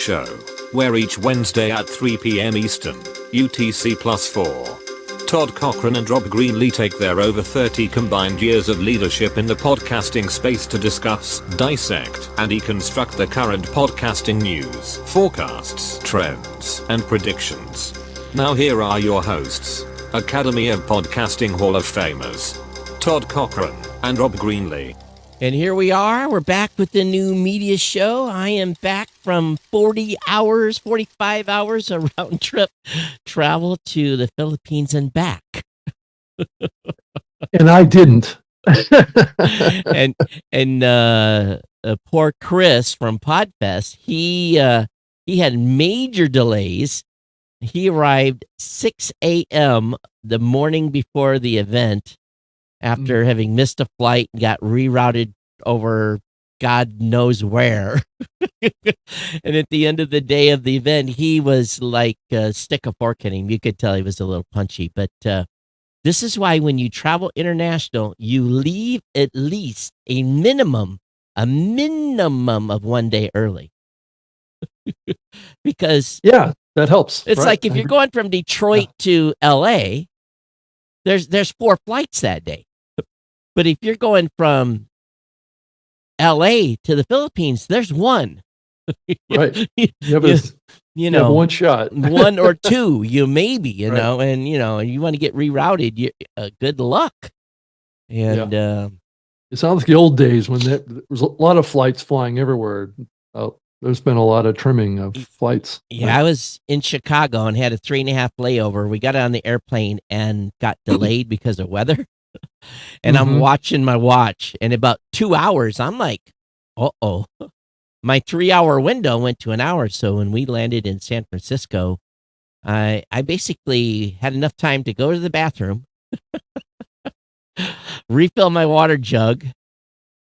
Show, where each Wednesday at 3 p.m. Eastern, UTC +4, Todd Cochrane and Greenlee take their over 30 combined years of leadership in the podcasting space to discuss, dissect, and deconstruct the current podcasting news, forecasts, trends, and predictions. Now here are your hosts, Academy of Podcasting Hall of Famers, Todd Cochrane and Greenlee. And here we are. We're back with the new media show. I am back from 45 hours a round trip travel to the Philippines and back. And I didn't. and poor Chris from Podfest, he had major delays. He arrived 6 a.m. the morning before the event, after having missed a flight and got rerouted over God knows where. And at the end of the day of the event, he was like a stick of pork in him. You could tell he was a little punchy. But this is why when you travel international, you leave at least a minimum of 1 day early. Because yeah, that helps. It's right? Like if you're going from Detroit to LA, there's 4 flights that day. But if you're going from LA to the Philippines, there's one. Right. You have one shot. 1 or 2, you know, and you want to get rerouted, good luck. And it sounds like the old days when there was a lot of flights flying everywhere. There's been a lot of trimming of flights. Yeah, I was in Chicago and had a 3.5 layover. We got on the airplane and got delayed because of weather. And I'm watching my watch, and about 2 hours, I'm like, uh-oh. My 3-hour window went to an hour. So when we landed in San Francisco, I basically had enough time to go to the bathroom, refill my water jug,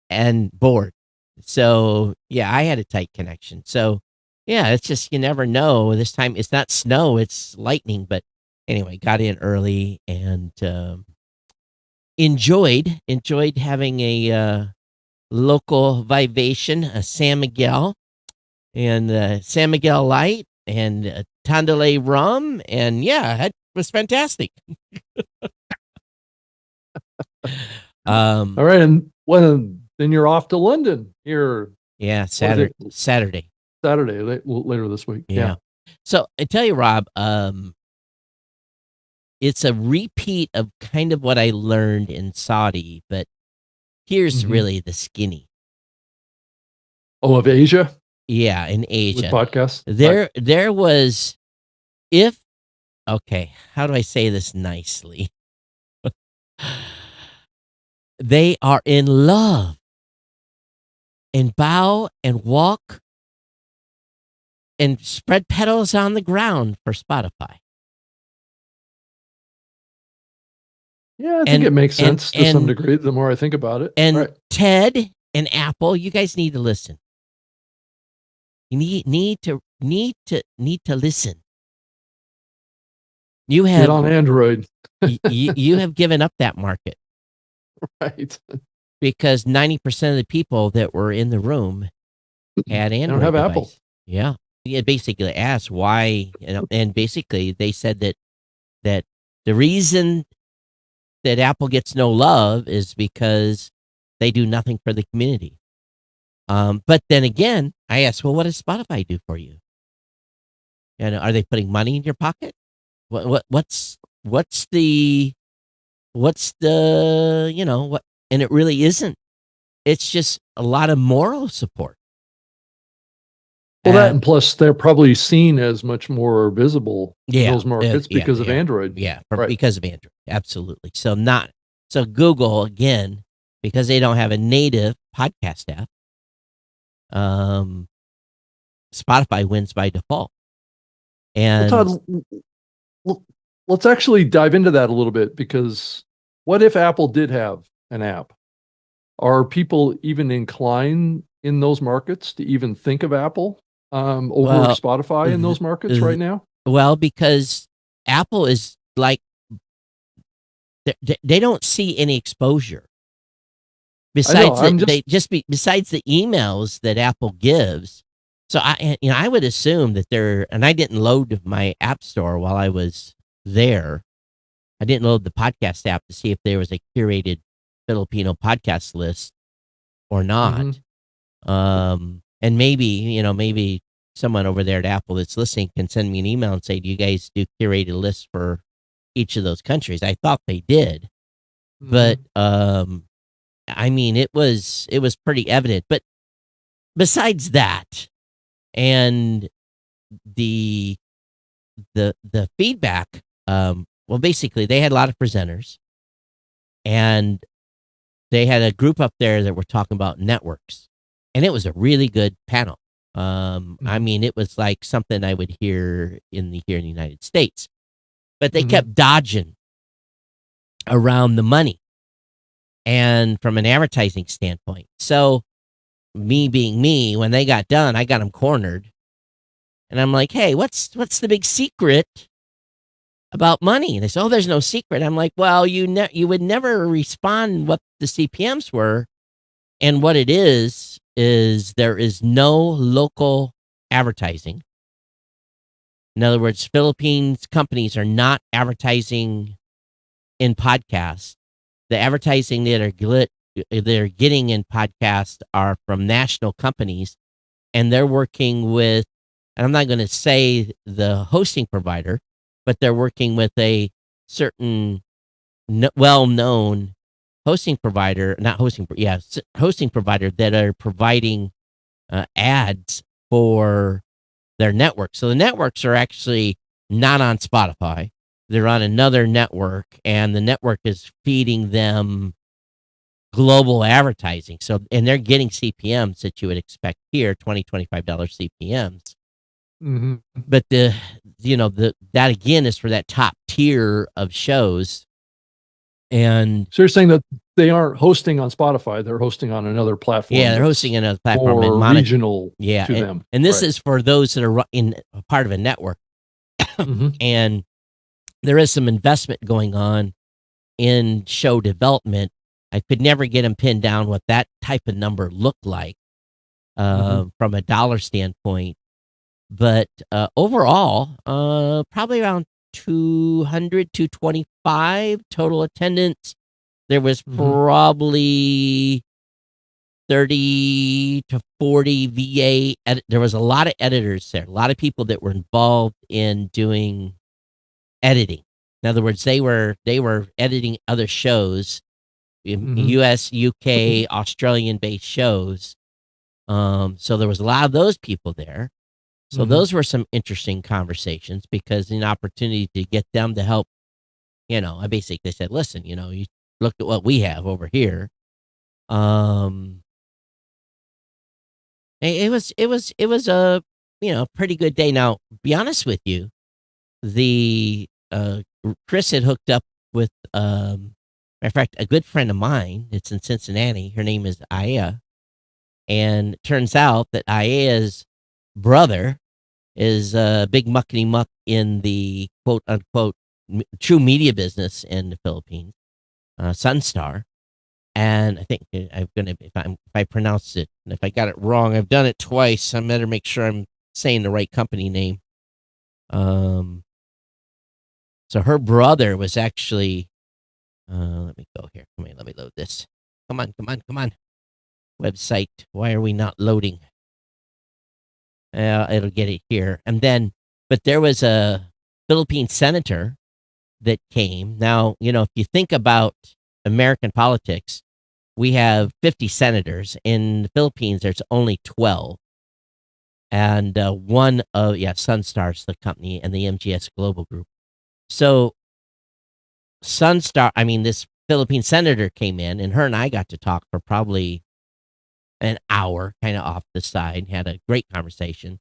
and board. So, yeah, I had a tight connection. So, yeah, it's just, you never know. This time, it's not snow, it's lightning. But anyway, got in early and enjoyed having a local vivation, a San Miguel, and San Miguel Light, and Tandalay rum. And, yeah, it was fantastic. All right, and then you're off to London here. Yeah, Saturday. Later this week. Yeah. So I tell you, Rob, it's a repeat of kind of what I learned in Saudi, but here's really the skinny. Oh, of Asia? Yeah, in Asia. With podcasts? There was, how do I say this nicely? They are in love and bow and walk and spread petals on the ground for Spotify. Yeah, I think it makes sense to some degree, the more I think about it. And Ted and Apple, you guys need to listen. You need to listen. You have get on Android. you have given up that market. Right. Because 90% of the people that were in the room had Android. Don't have device. Apple. Yeah. It basically asked why, and basically they said that the reason that Apple gets no love is because they do nothing for the community. But then again, I asked, well, what does Spotify do for you? Are they putting money in your pocket? What's the what? And it really isn't. It's just a lot of moral support. Well, that and plus they're probably seen as much more visible in those markets because of Android. Yeah, because of Android. Absolutely. So Google, again, because they don't have a native podcast app, Spotify wins by default. And Todd, let's actually dive into that a little bit, because what if Apple did have an app? Are people even inclined in those markets to even think of Apple over Spotify in those markets right now? Well, because Apple is like, they don't see any exposure. Besides besides the emails that Apple gives. So I would assume that and I didn't load my app store while I was there. I didn't load the podcast app to see if there was a curated Filipino podcast list or not. And maybe someone over there at Apple that's listening can send me an email and say, do you guys do curated lists for each of those countries? I thought they did, but, I mean, it was pretty evident, but besides that, and the feedback, well, basically they had a lot of presenters, and they had a group up there that were talking about networks, and it was a really good panel. I mean, it was like something I would hear here in the United States, but they kept dodging around the money and from an advertising standpoint. So me being me, when they got done, I got them cornered, and I'm like, hey, what's the big secret about money? And they said, oh, there's no secret. I'm like, well, you would never respond what the CPMs were, and what it is there is no local advertising. In other words, Philippines companies are not advertising in podcasts. The advertising that they're getting in podcasts are from national companies, and they're working with, and I'm not going to say the hosting provider, but they're working with a certain well-known hosting provider that are providing ads for their network. So the networks are actually not on Spotify. They're on another network, and the network is feeding them global advertising. So, and they're getting CPMs that you would expect here, $25 CPMs. But that again is for that top tier of shows. And so you're saying that they aren't hosting on Spotify; they're hosting on another platform. Yeah, they're hosting another platform or regional. Yeah, to them. And this is for those that are in part of a network. And there is some investment going on in show development. I could never get them pinned down what that type of number looked like from a dollar standpoint. But overall, probably around 200, 225 total attendance. There was probably 30 to 40 VA. There was a lot of editors there, a lot of people that were involved in doing editing. In other words, they were editing other shows, US, UK, Australian-based shows. So there was a lot of those people there. So those were some interesting conversations, because an opportunity to get them to help, I basically said, listen, you look at what we have over here. It was a, pretty good day. Now, be honest with you, Chris had hooked up with, matter of fact, a good friend of mine. It's in Cincinnati. Her name is Aya. And it turns out that Aya's brother is a big muckety muck in the quote unquote true media business in the Philippines, Sunstar. And I think I'm gonna, if I pronounce it, and if I got it wrong, I've done it twice. I better make sure I'm saying the right company name. So her brother was actually, let me go here. Come on, let me load this. Come on. Website. Why are we not loading? It'll get it here. And then, but there was a Philippine senator that came. Now, if you think about American politics, we have 50 senators. In the Philippines, there's only 12. And Sunstar's the company, and the MGS Global Group. So this Philippine senator came in, and her and I got to talk for probably an hour, kind of off the side, had a great conversation.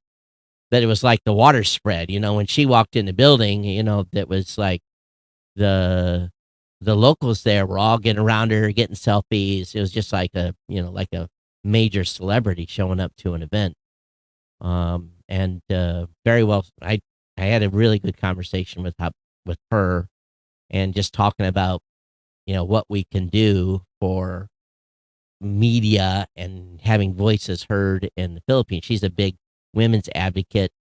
But it was like the water spread, when she walked in the building, that was like the locals there were all getting around her, getting selfies. It was just like a major celebrity showing up to an event. And very well, I had a really good conversation with her, and just talking about, what we can do for media and having voices heard in the Philippines. She's a big women's advocate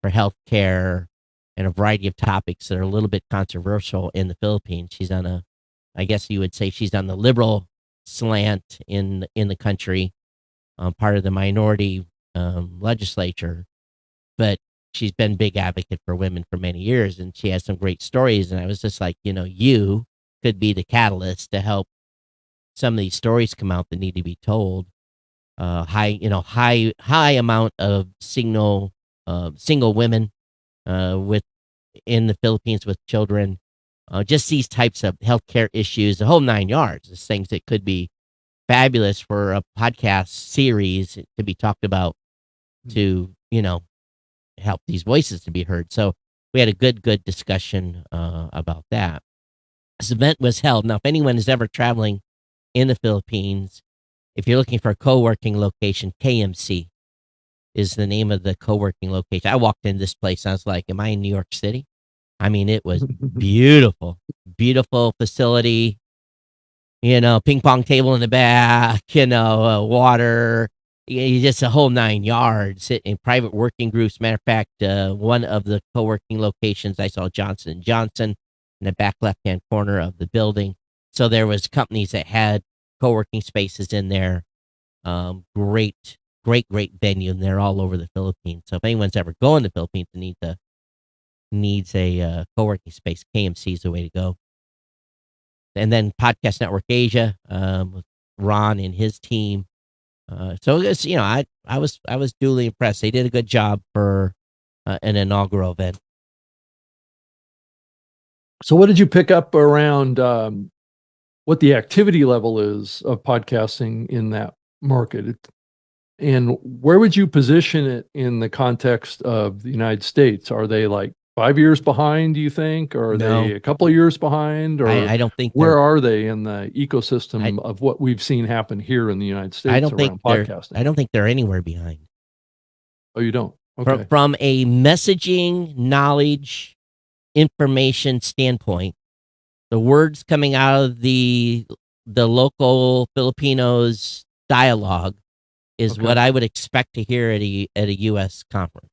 for healthcare and a variety of topics that are a little bit controversial in the Philippines. She's on I guess you would say she's on the liberal slant in the country, part of the minority legislature, but she's been big advocate for women for many years, and she has some great stories. And I was just like, you could be the catalyst to help some of these stories come out that need to be told. High amount of single women with in the Philippines with children. Just these types of healthcare issues, the whole 9 yards, is things that could be fabulous for a podcast series to be talked about to, help these voices to be heard. So we had a good discussion about that. This event was held. Now, if anyone is ever traveling in the Philippines, if you're looking for a co-working location, KMC is the name of the co-working location. I walked in this place, and I was like, am I in New York City? I mean, it was beautiful facility, ping pong table in the back, water, just a whole 9 yards, in private working groups. Matter of fact, one of the co-working locations, I saw Johnson & Johnson in the back left-hand corner of the building. So there was companies that had co-working spaces in there. Great venue, and they're all over the Philippines. So if anyone's ever going to the Philippines and needs a co-working space, KMC is the way to go. And then Podcast Network Asia, with Ron and his team. So it's, I was duly impressed. They did a good job for an inaugural event. So what did you pick up around what the activity level is of podcasting in that market? And where would you position it in the context of the United States? Are they like 5 years behind, do you think? Or are they a couple of years behind? Or I don't think where are they in the ecosystem of what we've seen happen here in the United States around podcasting? I don't think they're anywhere behind. Oh, you don't? Okay. From a messaging, knowledge, information standpoint, the words coming out of the local Filipinos dialogue is what I would expect to hear at a U.S. conference.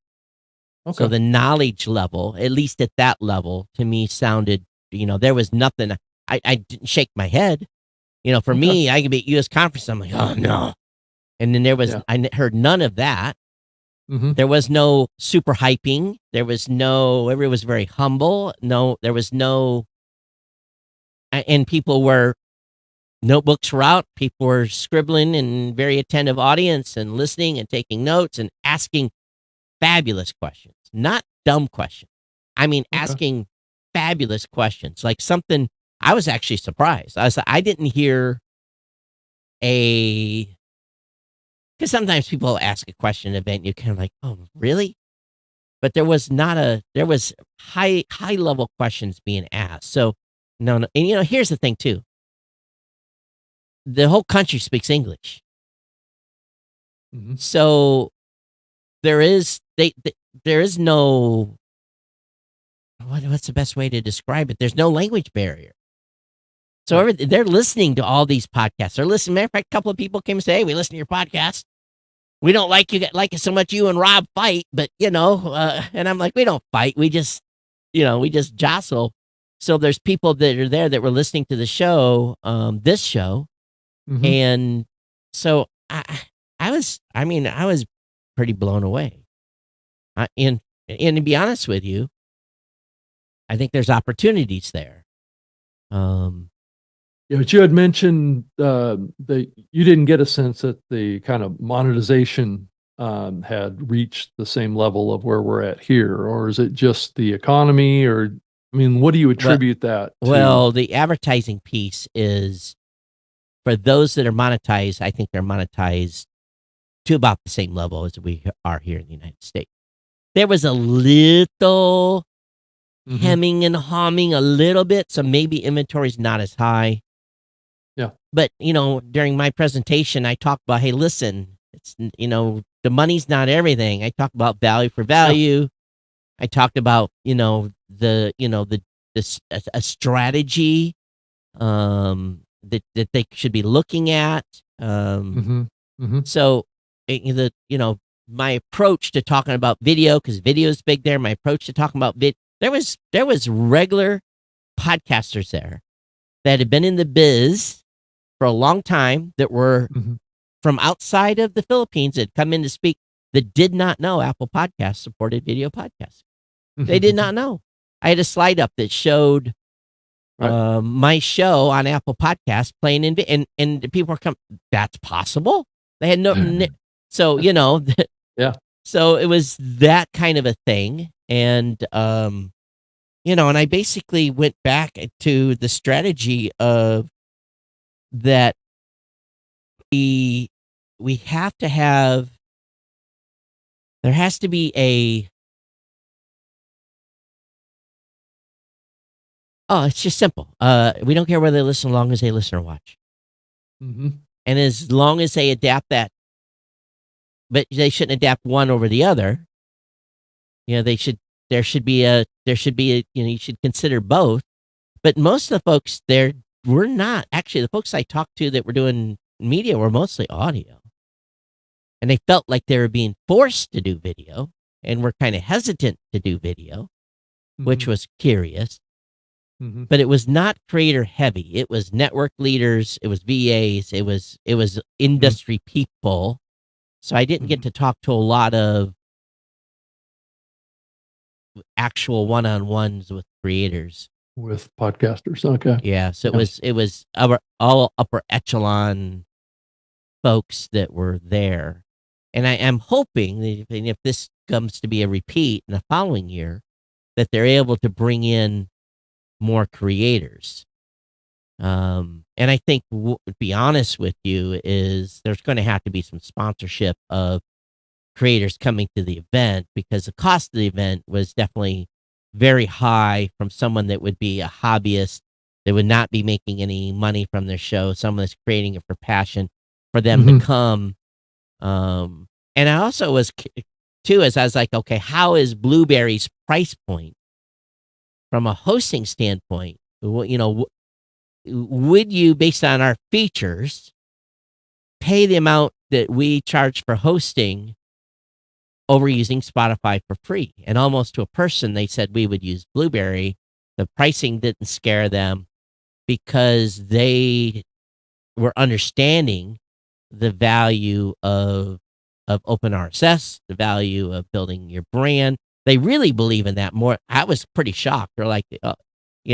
Okay. So the knowledge level, at least at that level, to me sounded, there was nothing. I didn't shake my head. For me, I could be at U.S. conference. I'm like, oh no. And then I heard none of that. Mm-hmm. There was no super hyping. There was everyone was very humble. There was no, and notebooks were out. People were scribbling, and very attentive audience, and listening and taking notes and asking fabulous questions, not dumb questions. I mean, asking fabulous questions, like something. I was actually surprised. I didn't hear because sometimes people ask a question at an event, and you're kind of like, oh, really? But there was high level questions being asked. So no, and here's the thing too. The whole country speaks English. Mm-hmm. So there is no, what's the best way to describe it? There's no language barrier. So they're listening to all these podcasts. They're listening. Matter of fact, a couple of people came and say, hey, we listen to your podcast. We don't like it so much. You and Rob fight, but and I'm like, we don't fight. We just jostle. So there's people that are there that were listening to the show, this show. Mm-hmm. And so I was pretty blown away. And to be honest with you, I think there's opportunities there. But you had mentioned that you didn't get a sense that the kind of monetization had reached the same level of where we're at here, or is it just the economy? Or what do you attribute that to? Well, the advertising piece is, for those that are monetized, I think they're monetized to about the same level as we are here in the United States. There was a little hemming and hawing a little bit, so maybe inventory is not as high. Yeah. But, during my presentation, I talked about, hey, listen, it's, the money's not everything. I talked about value for value. Yeah. I talked about, a strategy that they should be looking at. So my approach to talking about video, because video is big there. My approach to talking about there was regular podcasters there that had been in the biz for a long time that were from outside of the Philippines that had come in to speak that did not know Apple Podcasts supported video podcasts. They did not know. I had a slide up that showed my show on Apple Podcasts playing and people were coming. That's possible. They had so Yeah. So it was that kind of a thing, and and I basically went back to the strategy of that we have to have. There has to be it's just simple. We don't care whether they listen as long as they listen or watch. Mm-hmm. And as long as they adapt that, but they shouldn't adapt one over the other. There should be you should consider both. But most of the folks there were not. Actually, the folks I talked to that were doing media were mostly audio. And they felt like they were being forced to do video and were kind of hesitant to do video, which was curious. But it was not creator heavy. It was network leaders. It was VAs. It was industry people. So I didn't get to talk to a lot of actual one-on-ones with creators. With podcasters. Okay. Yeah. So it was all upper echelon folks that were there. And I am hoping that if this comes to be a repeat in the following year, that they're able to bring in more creators. And I think, to be honest with you, is there's going to have to be some sponsorship of creators coming to the event, because the cost of the event was definitely very high from someone that would be a hobbyist, that would not be making any money from their show, someone that's creating it for passion, for them to come. And I also was, too, as I was like, okay, how is Blueberry's price point from a hosting standpoint? Would you, based on our features, pay the amount that we charge for hosting over using Spotify for free? And almost to a person, they said we would use Blueberry. The pricing didn't scare them because they were understanding the value of open RSS, the value of building your brand. They really believe in that more. I was pretty shocked. They're like,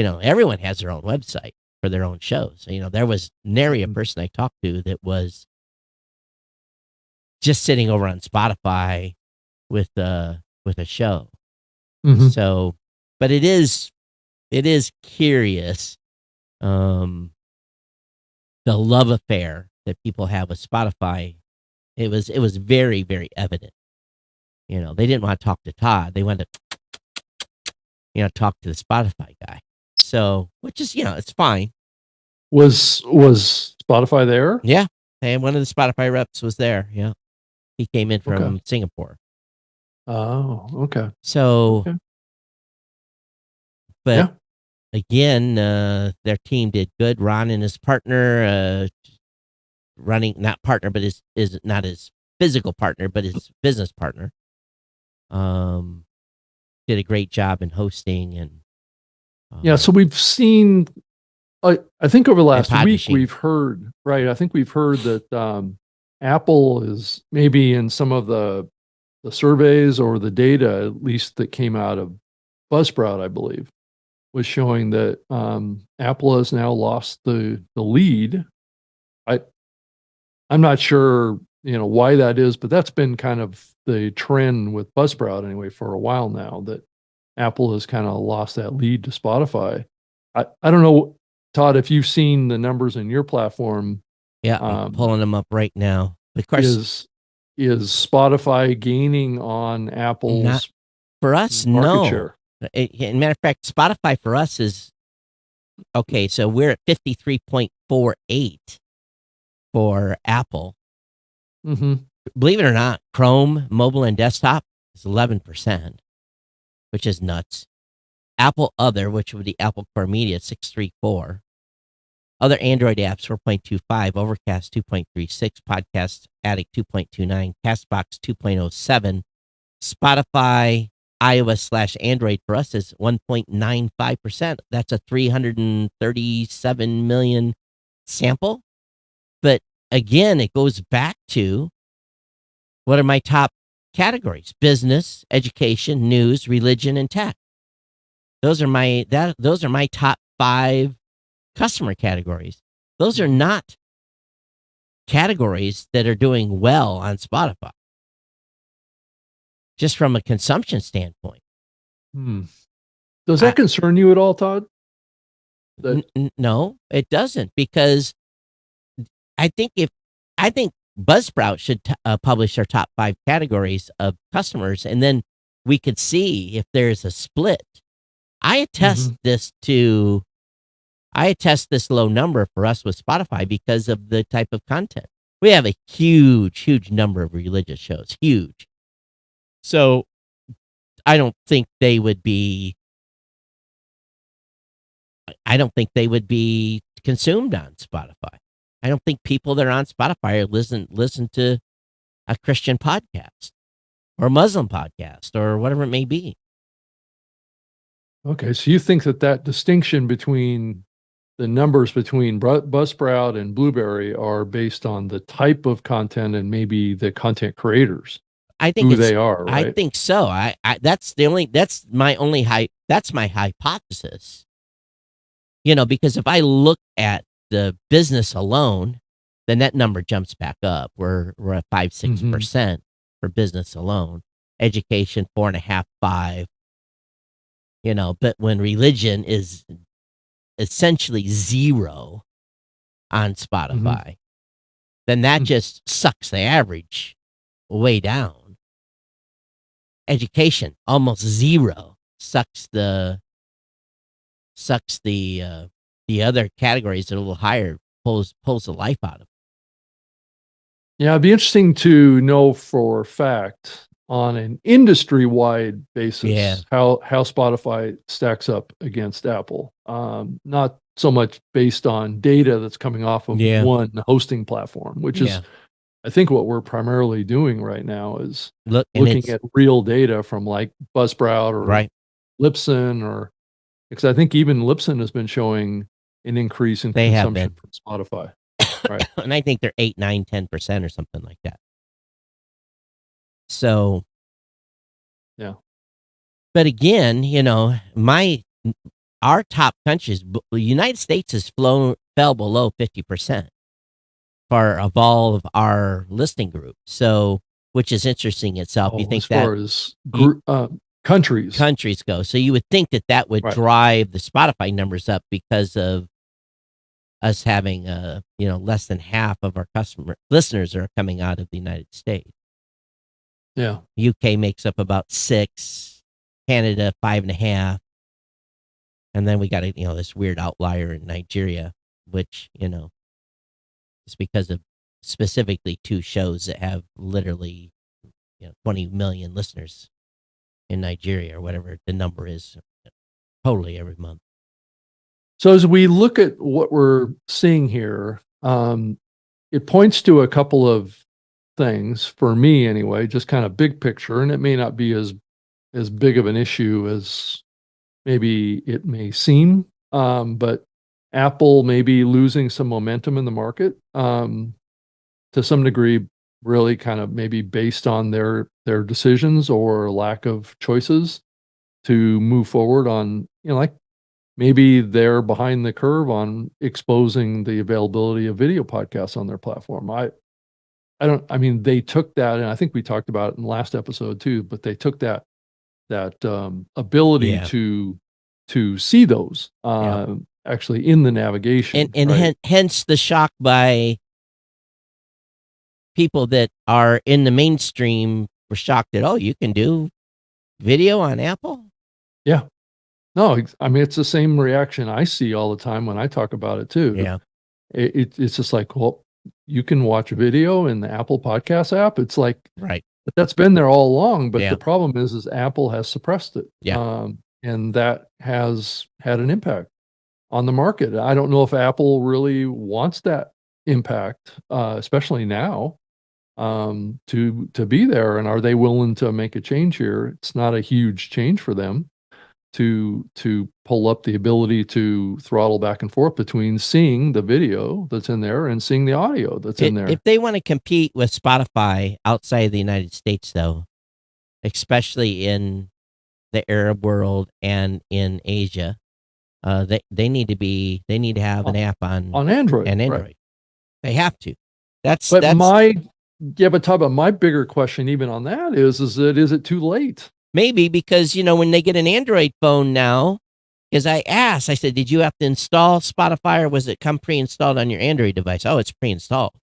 everyone has their own website for their own shows. There was nary a person I talked to that was just sitting over on Spotify with a show. So, but it is curious, the love affair that people have with Spotify. It was very, very evident. They didn't want to talk to Todd. They wanted to, talk to the Spotify guy. So, which is, it's fine. Was Spotify there? Yeah. And one of the Spotify reps was there. Yeah. He came in from Singapore. Oh, okay. So, but again, their team did good. Ron and his partner, not partner, but is not his physical partner, but his business partner, did a great job in hosting and. So we've seen. I think over the last week machine. we've heard. Right. I think we've heard that Apple is maybe in some of the surveys or the data, at least that came out of Buzzsprout, I believe, was showing that Apple has now lost the lead. I'm not sure, why that is, but that's been kind of the trend with Buzzsprout anyway for a while now, that Apple has kind of lost that lead to Spotify. I don't know, Todd, if you've seen the numbers in your platform. Yeah, I'm pulling them up right now. Of course, is Spotify gaining on Apple's for us? market share? Matter of fact, Spotify for us is okay. So we're at 53.48 for Apple. Believe it or not, Chrome, mobile and desktop is 11%, which is nuts. Apple Other, which would be Apple Core Media, 634. Other Android apps 4.25, Overcast 2.36, Podcast Addict 2.29, Castbox 2.07, Spotify iOS/Android for us is 1.95%. That's a 337 million sample. But again, it goes back to what are my top categories? Business, education, news, religion, and tech. Those are my top 5 customer categories. Those are not categories that are doing well on Spotify, just from a consumption standpoint. Does that concern you at all, Todd? No, it doesn't, because I think Buzzsprout should publish their top 5 categories of customers, and then we could see if there's a split. I attest this low number for us with Spotify because of the type of content. We have a huge number of religious shows, huge. So I don't think they would be consumed on Spotify. I don't think people that are on Spotify listen to a Christian podcast or a Muslim podcast or whatever it may be. Okay, so you think that distinction between the numbers between Buzzsprout and Blueberry are based on the type of content and maybe the content creators? I think who they are, right? I think so. That's my hypothesis. Because if I look at the business alone, then that number jumps back up. We're at 5-6% for business alone. Education 4.5, 5. But when religion is essentially 0 on Spotify, then that just sucks the average way down. Education almost 0 sucks the other categories a little higher, pulls the life out of it. Yeah, it'd be interesting to know for a fact on an industry-wide basis how Spotify stacks up against Apple. Not so much based on data that's coming off of one hosting platform, which is, I think, what we're primarily doing right now is looking at real data from like Buzzsprout or Libsyn, or because I think even Libsyn has been showing an increase in consumption from Spotify. Right. And I think they're 8, 9, 10% or something like that. So, yeah. But again, our top countries, the United States has fell below 50% of all of our listening groups. So, which is interesting itself. You think as far as countries go. So you would think that would drive the Spotify numbers up because of us having less than half of our listeners are coming out of the United States. Yeah. UK makes up about 6, Canada 5.5, and then we got this weird outlier in Nigeria, which is because of specifically 2 shows that have literally 20 million listeners in Nigeria or whatever the number is, totally every month. So as we look at what we're seeing here, it points to a couple of things for me anyway, just kind of big picture, and it may not be as big of an issue as maybe it may seem, but Apple may be losing some momentum in the market to some degree, really kind of maybe based on their decisions or lack of choices to move forward on, like maybe they're behind the curve on exposing the availability of video podcasts on their platform. They took that, and I think we talked about it in the last episode too, but they took that ability to see those actually in the navigation. And hence the shock by people that are in the mainstream were shocked that, you can do video on Apple? Yeah. No, it's the same reaction I see all the time when I talk about it too. Yeah. It's just like, well, you can watch video in the Apple Podcast app. It's like, right. But that's been there all along. But the problem is Apple has suppressed it. Yeah. And that has had an impact on the market. I don't know if Apple really wants that impact, especially now, to be there. And are they willing to make a change here? It's not a huge change for them to pull up the ability to throttle back and forth between seeing the video that's in there and seeing the audio that's in there. If they want to compete with Spotify outside of the United States, though, especially in the Arab world and in Asia, they need to have an app on Android. Right. They have to. But Todd, but my bigger question even on that is it too late? Maybe, because, when they get an Android phone now, because I said, did you have to install Spotify, or was it come pre-installed on your Android device? Oh, it's pre-installed.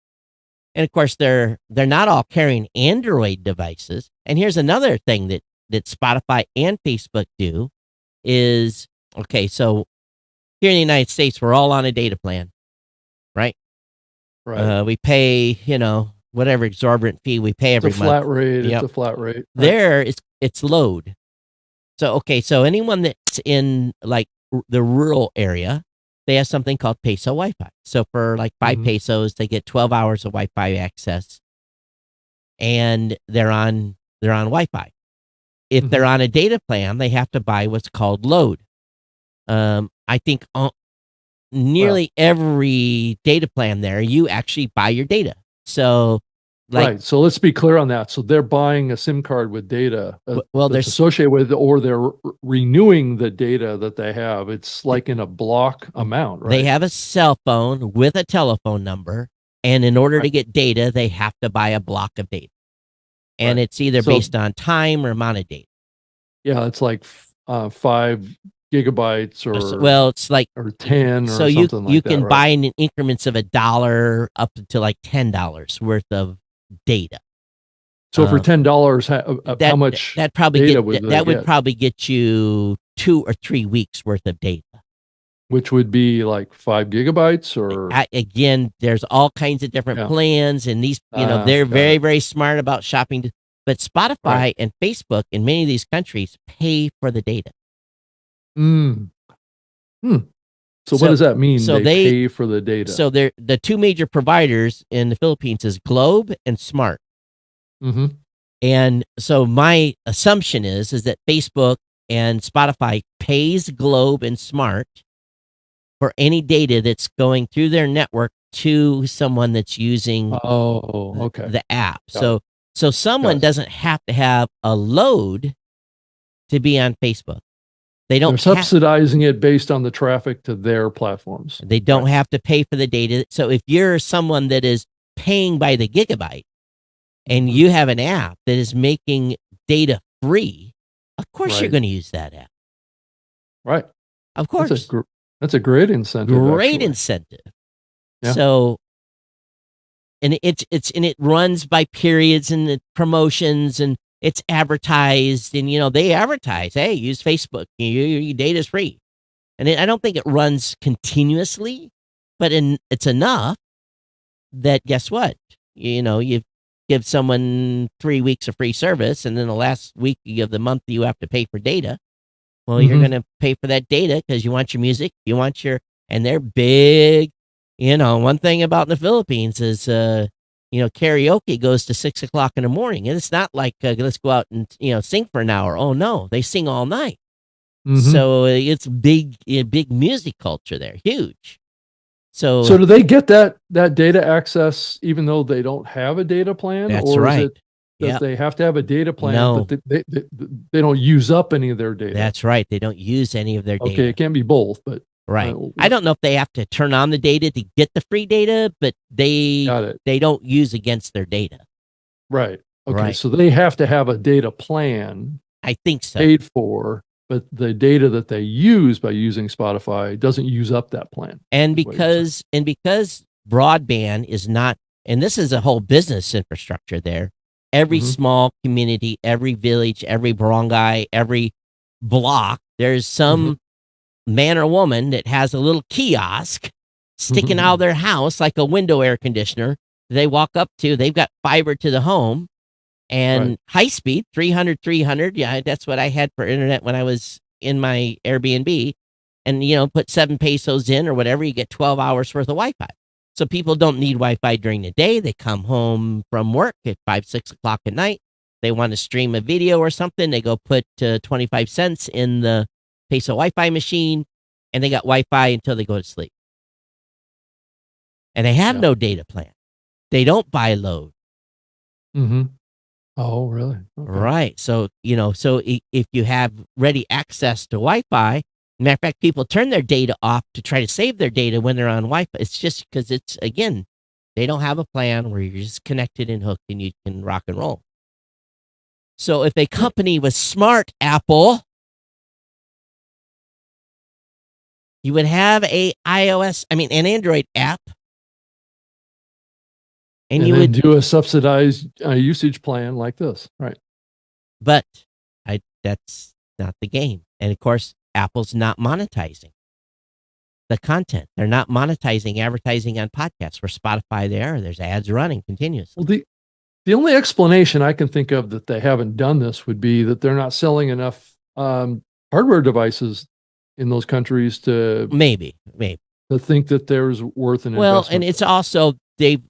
And of course, they're not all carrying Android devices. And here's another thing that Spotify and Facebook do is, okay, so here in the United States, we're all on a data plan, right? Right. We pay, whatever exorbitant fee we pay every month. Flat rate. Yep. It's a flat rate. Right. There, it's load. So, okay, so anyone that's in like the rural area, they have something called peso Wi-Fi. So for like 5 pesos, they get 12 hours of Wi-Fi access, and they're on Wi-Fi. If they're on a data plan, they have to buy what's called load. I think nearly every data plan there, you actually buy your data. So, right. So let's be clear on that. So they're buying a SIM card with data that's associated with, or they're renewing the data that they have. It's like in a block amount, right? They have a cell phone with a telephone number, and in order to get data, they have to buy a block of data. And it's either based on time or amount of data. Yeah, it's like 5 gigabytes it's like, or 10 or so something like that. You can buy in increments of $1 up to like $10 worth of data. So for $10, how much data would probably get you 2 or 3 weeks worth of data, which would be like 5 gigabytes or again, there's all kinds of different plans, and these, they're very, very smart about shopping. But Spotify and Facebook in many of these countries pay for the data. So what does that mean? So they pay for the data. So they're the two major providers in the Philippines is Globe and Smart. And so my assumption is that Facebook and Spotify pays Globe and Smart for any data that's going through their network to someone that's using the app. So someone doesn't have to have a load to be on Facebook. They're subsidizing it based on the traffic to their platforms. They don't have to pay for the data. So if you're someone that is paying by the gigabyte and you have an app that is making data free, of course you're going to use that app. Right. Of course. That's a great incentive. Incentive. Yeah. So, and it runs by periods and the promotions, and it's advertised, and they advertise, hey, use Facebook, your data's free. And I don't think it runs continuously, but it's enough that, guess what? You give someone 3 weeks of free service, and then the last week of the month you have to pay for data. Well, you're going to pay for that data because you want your music, and they're big. One thing about the Philippines is, karaoke goes to 6 o'clock in the morning, and it's not like let's go out and sing for an hour. Oh no, they sing all night. So it's big music culture there, huge. So do they get that data access even though they don't have a data plan? That's or right. Is it that they have to have a data plan, No. but they don't use up any of their data? That's right. They don't use any of their data. Okay, it can't be both, but right. I don't know if they have to turn on the data to get the free data, but they don't use against their data. Right. Okay. Right. So they have to have a data plan. I think so. Paid for, but the data that they use by using Spotify doesn't use up that plan. And because broadband is not, and this is a whole business infrastructure there. Every small community, every village, every barangay, every block, there's some man or woman that has a little kiosk sticking out of their house like a window air conditioner. They walk up to, they've got fiber to the home and high speed, 300. Yeah, that's what I had for internet when I was in my Airbnb. and put 7 pesos in or whatever, you get 12 hours worth of Wi-Fi. So people don't need Wi-Fi during the day. They come home from work at 5, 6 o'clock at night. They want to stream a video or something. They go put 25 cents in the peso Wi-Fi machine, and they got Wi-Fi until they go to sleep. And they have no data plan. They don't buy load. Mm-hmm. Oh, really? Okay. Right. So, if you have ready access to Wi-Fi, matter of fact, people turn their data off to try to save their data when they're on Wi-Fi. It's just because they don't have a plan where you're just connected and hooked and you can rock and roll. So if a company was smart, Apple, you would have an Android app. And you would do a subsidized usage plan like this. Right. But that's not the game. And of course, Apple's not monetizing the content. They're not monetizing advertising on podcasts. Where Spotify there's ads running continuously. Well, the only explanation I can think of that they haven't done this would be that they're not selling enough hardware devices in those countries to maybe to think that there's worth an investment. And it's also the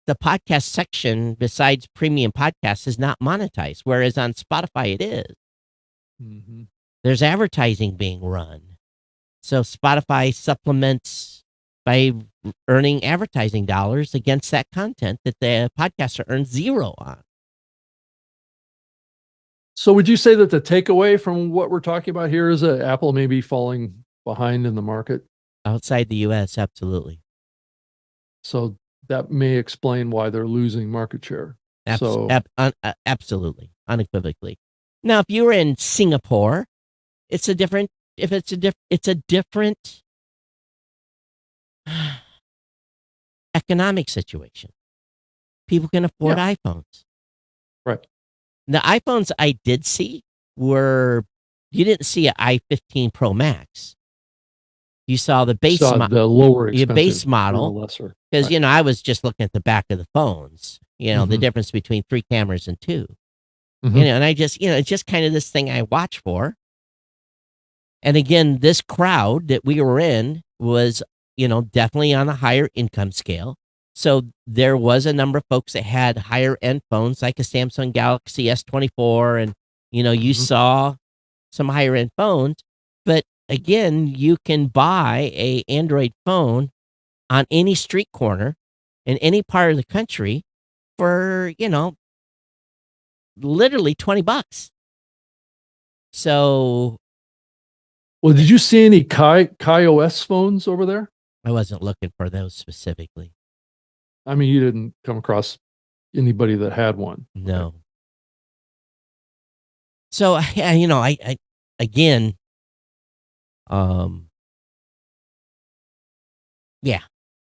podcast section besides premium podcasts is not monetized, whereas on Spotify it is. Mm-hmm. There's advertising being run. So Spotify supplements by earning advertising dollars against that content that the podcaster earns zero on. So would you say that the takeaway from what we're talking about here is that Apple may be falling behind in the market? Outside the U.S., absolutely. So that may explain why they're losing market share. Absolutely, unequivocally. Now, if you were in Singapore, it's a different economic situation. People can afford iPhones. Right. The iPhones I did see you didn't see an i15 Pro Max. You saw the base the lower expensive, base model, lesser. Because, I was just looking at the back of the phones, Mm-hmm. the difference between 3 cameras and 2. Mm-hmm. And I just, it's just kind of this thing I watch for. And again, this crowd that we were in was, definitely on a higher income scale. So there was a number of folks that had higher end phones like a Samsung Galaxy S24. And, you Mm-hmm. saw some higher end phones. But again, you can buy a Android phone on any street corner in any part of the country for, literally $20. So, well, did you see any KaiOS phones over there? I wasn't looking for those specifically. I mean, you didn't come across anybody that had one. No. Okay. So, I again,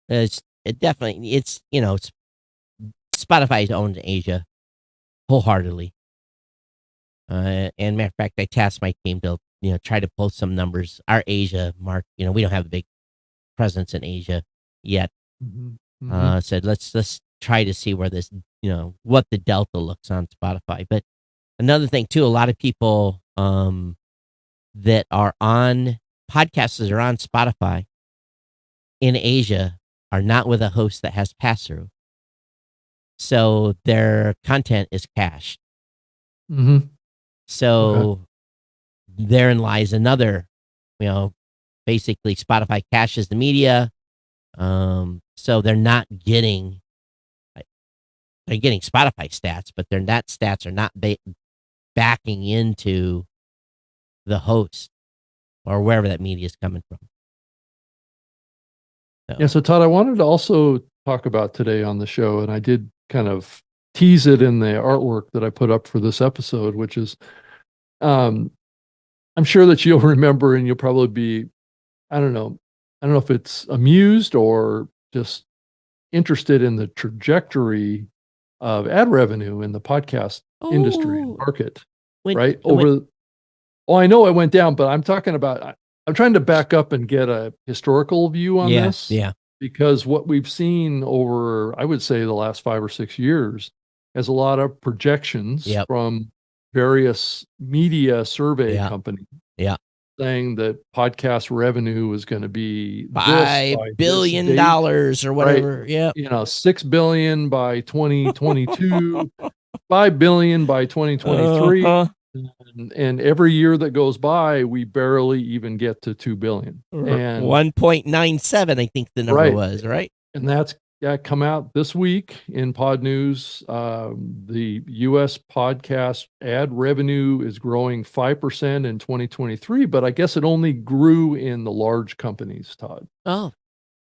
it's Spotify is owned in Asia wholeheartedly. And matter of fact, I tasked my team to, try to pull some numbers. Our Asia mark, we don't have a big presence in Asia yet. Mm-hmm. Mm-hmm. Said, let's try to see where this, what the delta looks on Spotify. But another thing too, a lot of people, that are on podcasts that are on Spotify in Asia are not with a host that has pass-through. So their content is cached. Mm-hmm. So therein lies another, basically Spotify caches the media. So they're not getting, they're getting Spotify stats, but that stats are not backing into the host or wherever that media is coming from. So. Yeah. So Todd, I wanted to also talk about today on the show, and I did kind of tease it in the artwork that I put up for this episode, which is, I'm sure that you'll remember, and you'll probably be, I don't know if it's amused or just interested in the trajectory of ad revenue in the podcast industry and market, right? I know it went down, but I'm talking about, I'm trying to back up and get a historical view on this. Yeah. Because what we've seen over, I would say, the last 5 or 6 years has a lot of projections from various media survey companies. Yeah. saying that podcast revenue is going to be this $5 by this billion date, or whatever. right? Yeah. 6 billion by 2022, 5 billion by 2023. Uh-huh. And every year that goes by, we barely even get to 2 billion. And 1.97, I think the number was, right? And that's come out this week in Pod News. The U.S. podcast ad revenue is growing 5% in 2023, but I guess it only grew in the large companies, Todd. Oh.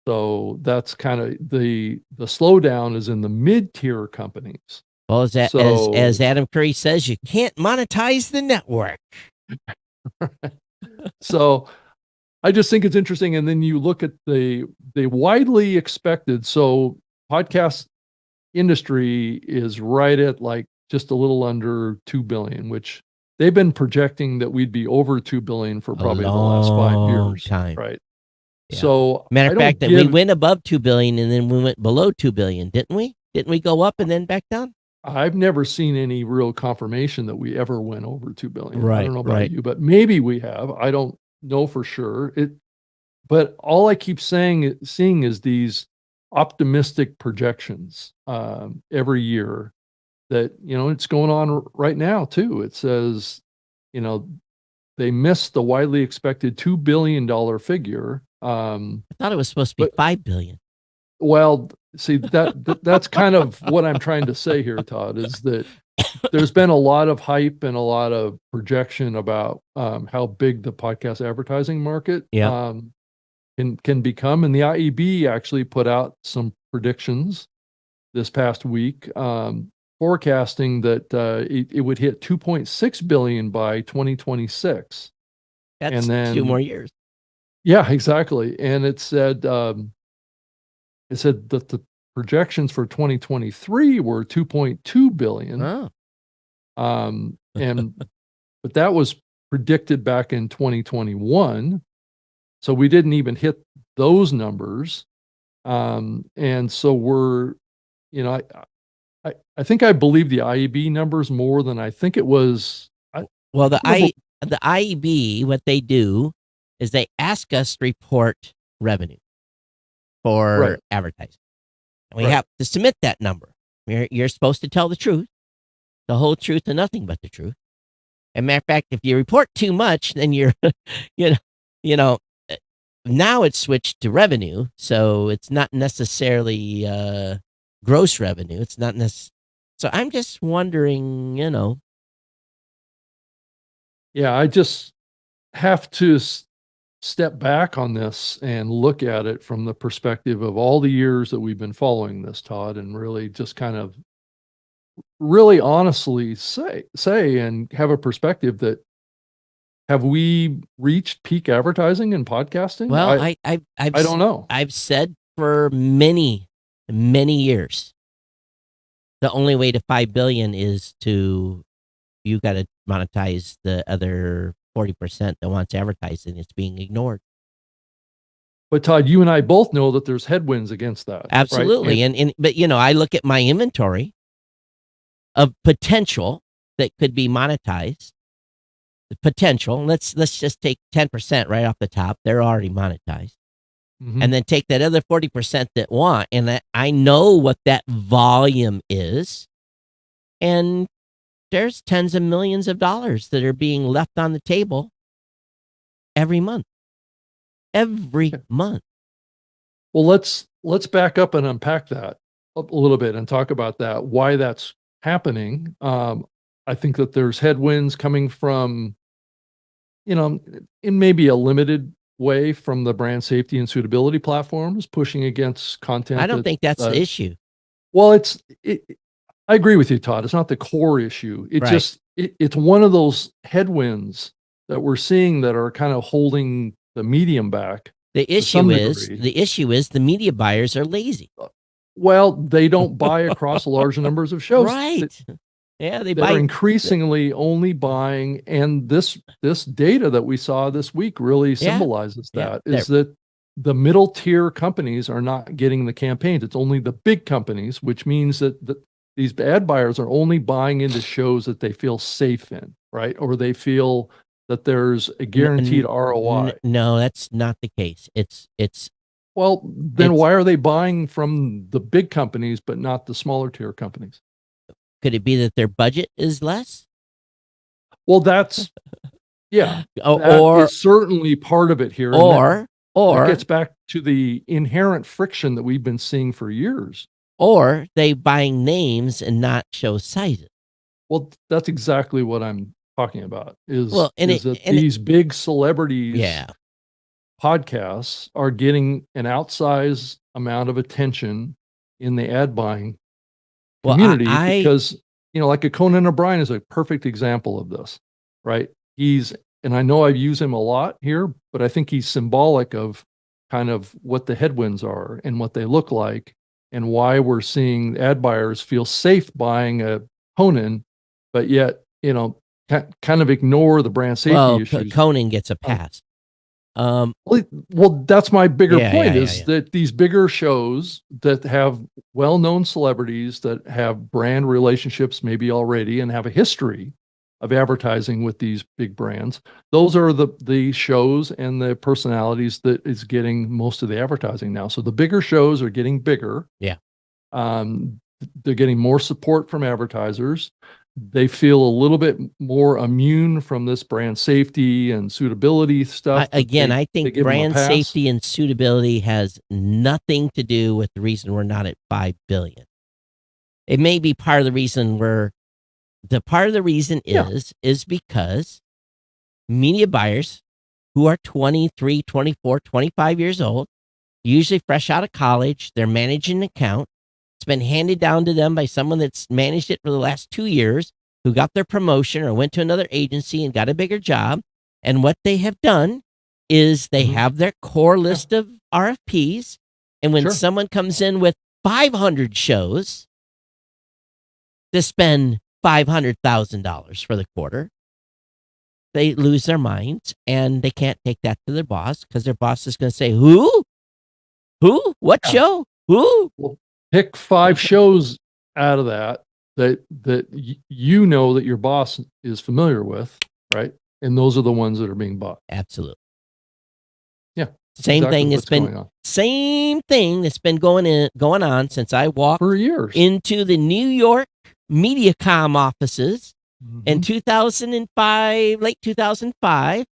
So that's kind of the slowdown is in the mid-tier companies. Well, as Adam Curry says, you can't monetize the network. So I just think it's interesting. And then you look at the widely expected. So podcast industry is right at like just a little under 2 billion, which they've been projecting that we'd be over 2 billion for probably the last 5 years. Time. Right. Yeah. So matter of fact, that we went above 2 billion and then we went below 2 billion, didn't we? Didn't we go up and then back down? I've never seen any real confirmation that we ever went over 2 billion. Right, I don't know about you, but maybe we have. I don't know for sure. But all I keep seeing is these optimistic projections every year that, it's going on right now too. It says, they missed the widely expected $2 billion figure. I thought it was supposed to be 5 billion. Well, see, that's kind of what I'm trying to say here, Todd, is that there's been a lot of hype and a lot of projection about how big the podcast advertising market can become. And the IEB actually put out some predictions this past week, forecasting that it would hit 2.6 billion by 2026. That's and then 2 more years. Yeah, exactly. And it said that the projections for 2023 were 2.2 billion. Oh. But that was predicted back in 2021. So we didn't even hit those numbers. And so we're, I think I believe the IEB numbers more than I think it was. Well, the IEB, what they do is they ask us to report revenue for advertising. And we have to submit that number. You're supposed to tell the truth, the whole truth, and nothing but the truth. And matter of fact, if you report too much, then you're, now it's switched to revenue. So it's not necessarily gross revenue. It's not necessarily. So I'm just wondering, Yeah, I just have to step back on this and look at it from the perspective of all the years that we've been following this, Todd, and really just kind of really honestly say and have a perspective that have we reached peak advertising in podcasting? Well, I don't know. I've said for many years, the only way to 5 billion is you got to monetize the other 40% that wants advertising. It's being ignored. But Todd, you and I both know that there's headwinds against that. Absolutely. Right? But I look at my inventory of potential that could be monetized. The potential, let's just take 10% right off the top. They're already monetized. Mm-hmm. And then take that other 40% that want, and I know what that volume is. And there's tens of millions of dollars that are being left on the table every month. Every month. Well, let's back up and unpack that a little bit and talk about that, why that's happening. I think that there's headwinds coming from, in maybe a limited way from the brand safety and suitability platforms pushing against content. I don't think that's the issue. Well, I agree with you, Todd. It's not the core issue. It's one of those headwinds that we're seeing that are kind of holding the medium back. The issue is the media buyers are lazy. Well, they don't buy across large numbers of shows. Right. They're increasingly only buying, and this data that we saw this week really symbolizes that the middle tier companies are not getting the campaigns. It's only the big companies, which means that these ad buyers are only buying into shows that they feel safe in, right? Or they feel that there's a guaranteed ROI. No, that's not the case. It's Well, then it's- why are they buying from the big companies but not the smaller tier companies? could it be that their budget is less? Well, that's yeah, O- that or is certainly part of it here. And that or gets back to the inherent friction that we've been seeing for years. or they buying names and not show sizes. Well, that's exactly what I'm talking about. Well, These big celebrities yeah. podcasts are getting an outsized amount of attention in the ad buying Well, community I because, like a Conan O'Brien is a perfect example of this, right? And I know I've used him a lot here, but I think he's symbolic of kind of what the headwinds are and what they look like and why we're seeing ad buyers feel safe buying a Conan, but yet, kind of ignore the brand safety issues. Conan gets a pass. Well, that's my bigger point yeah. that these bigger shows that have well-known celebrities that have brand relationships maybe already and have a history of advertising with these big brands, those are the shows and the personalities that is getting most of the advertising now. So the bigger shows are getting bigger. Yeah. They're getting more support from advertisers. They feel a little bit more immune from this brand safety and suitability stuff. I think brand safety and suitability has nothing to do with the reason we're not at 5 billion. It may be part of the reason is because media buyers who are 23, 24, 25 years old, usually fresh out of college, they're managing an account. It's been handed down to them by someone that's managed it for the last 2 years, who got their promotion or went to another agency and got a bigger job. And what they have done is they have their core list of RFPs. And when someone comes in with 500 shows to spend $500,000 for the quarter, they lose their minds and they can't take that to their boss because their boss is going to say, who? What show? Who? Well, pick 5 shows out of that that that your boss is familiar with, right? And those are the ones that are being bought. Absolutely. Yeah. Same thing that's been going on since I walked for years into the New York MediaCom offices in 2005, late 2005,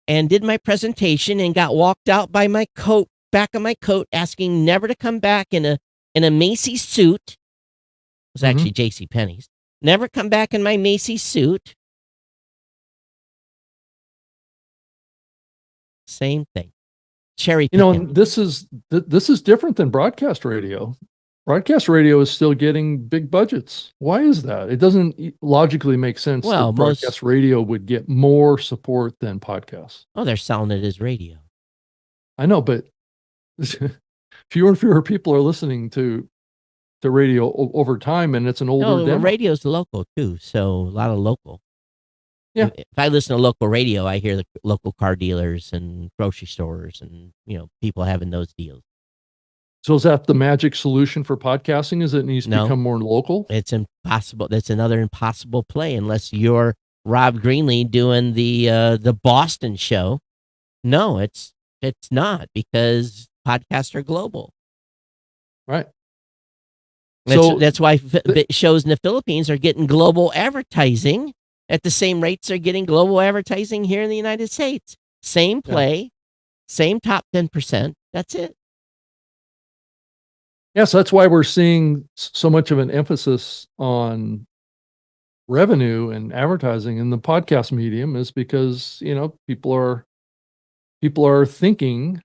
and did my presentation and got walked out by my back of my coat, asking never to come back in a Macy's suit. It was actually JCPenney's. Never come back in my Macy's suit. Same thing. Cherry picking. And this is different than broadcast radio. Broadcast radio is still getting big budgets. Why is that? It doesn't logically make sense that broadcast radio would get more support than podcasts. Oh, they're selling it as radio. I know, but fewer and fewer people are listening to radio over time, and it's an older demo. Radio's local too, so a lot of local. Yeah. If I listen to local radio, I hear the local car dealers and grocery stores and people having those deals. So is that the magic solution for podcasting? Is it needs to become more local? It's impossible. That's another impossible play unless you're Rob Greenlee doing the Boston show. No, it's not, because podcasts are global. Right. That's why shows in the Philippines are getting global advertising at the same rates they're getting global advertising here in the United States. Same play, same top 10%. That's it. Yes, that's why we're seeing so much of an emphasis on revenue and advertising in the podcast medium, is because people are thinking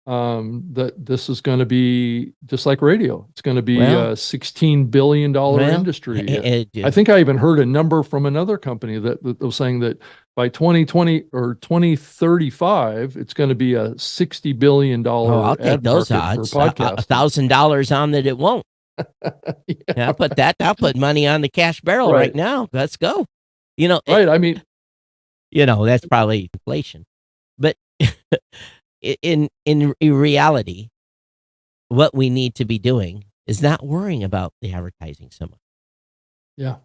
that this is going to be just like radio. It's going to be a $16 billion industry. I think I even heard a number from another company that was saying that by 2020 or 2035, it's going to be a $60 billion I'll take those odds. $1,000 on that it won't. I'll put money on the cash barrel right now. Let's go. That's probably inflation. But in reality, what we need to be doing is not worrying about the advertising so much. Yeah.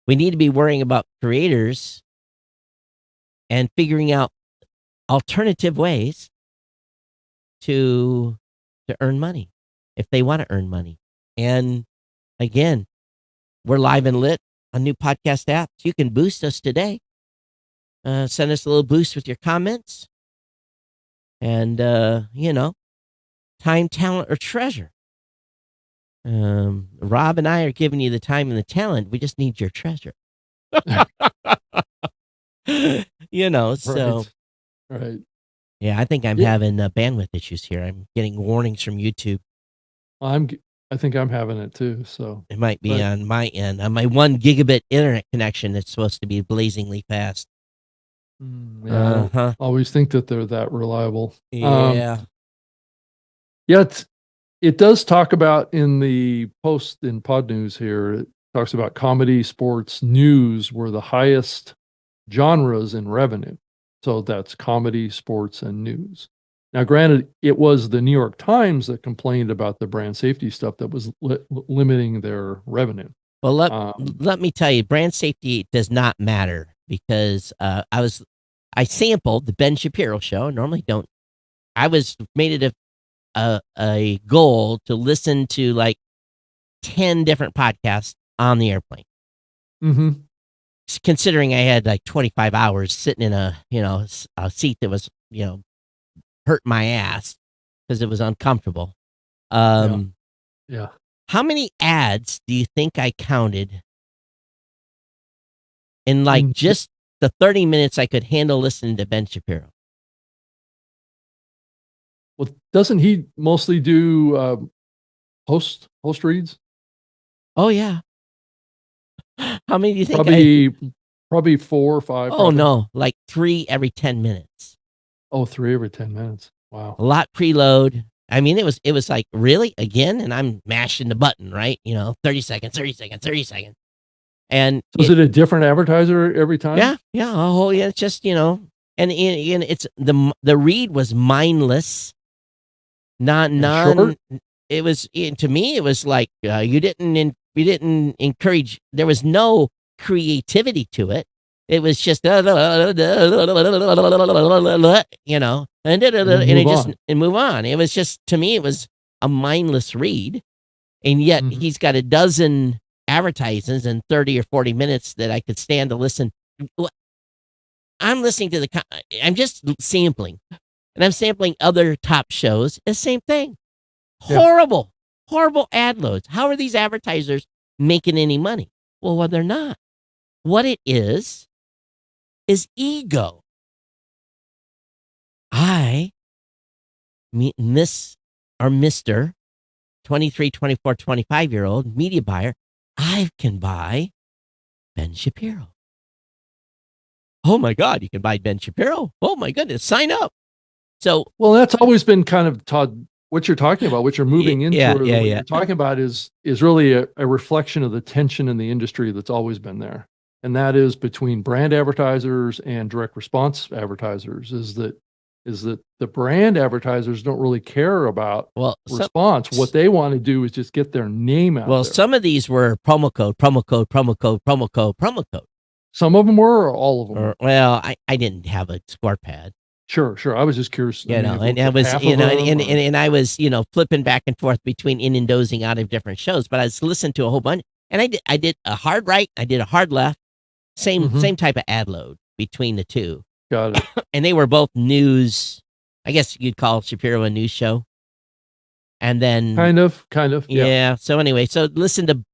We need to be worrying about creators and figuring out alternative ways to earn money if they want to earn money. And again, we're live and lit on new podcast apps. You can boost us today. Send us a little boost with your comments. And, time, talent, or treasure. Rob and I are giving you the time and the talent. We just need your treasure. So. Right. Yeah, I think I'm having bandwidth issues here. I'm getting warnings from YouTube. I think I'm having it too. So it might be on my end. On my 1 gigabit internet connection, it's supposed to be blazingly fast. Yeah, I don't always think that they're that reliable. Yeah. It does talk about in the post in Pod News here, it talks about comedy, sports, news were the highest genres in revenue. So that's comedy, sports, and news. Now, granted, it was the New York Times that complained about the brand safety stuff that was limiting their revenue. Well, let me tell you, brand safety does not matter because I sampled the Ben Shapiro show. Normally don't. I made it a goal to listen to like 10 different podcasts on the airplane. Mm-hmm. Considering I had like 25 hours sitting in a seat that was, hurt my ass because it was uncomfortable. Yeah. How many ads do you think I counted in like just the 30 minutes I could handle listening to Ben Shapiro? Well, doesn't he mostly do host reads? Oh yeah. How many do you think? Probably 4 or 5. Oh probably. no, like 3 every 10 minutes. Oh, 3 every 10 minutes. Wow. A lot preload. I mean, it was like, really? Again? And I'm mashing the button, right? 30 seconds, 30 seconds, 30 seconds. And so is it a different advertiser every time? Yeah. It's just, and it's the read was mindless. Short? It was, to me, it was like, you didn't encourage, there was no creativity to it. It was just, and move on. It was just, to me, it was a mindless read. And yet he's got a dozen advertisements in 30 or 40 minutes that I could stand to listen. I'm listening to I'm just sampling. And I'm sampling other top shows. The same thing. Horrible ad loads. How are these advertisers making any money? Well, they're not. What it is ego. Mr. 23, 24, 25-year-old media buyer, I can buy Ben Shapiro. Oh my God, you can buy Ben Shapiro. Oh my goodness, sign up. So, well, that's always been kind of, Todd, what you're talking about, what you're moving into, what you're talking about is really a reflection of the tension in the industry that's always been there. And that is between brand advertisers and direct response advertisers, is that the brand advertisers don't really care about response. What they want to do is just get their name out there. Some of these were promo code. Some of them were, or all of them? I didn't have a score pad. Sure. I was just curious. And I was, and I was, flipping back and forth between in and dozing out of different shows, but I was listening to a whole bunch, and I did a hard right, I did a hard left, same type of ad load between the two. Got it. And they were both news. I guess you'd call Shapiro a news show. And then kind of. Yeah. So anyway, I listened to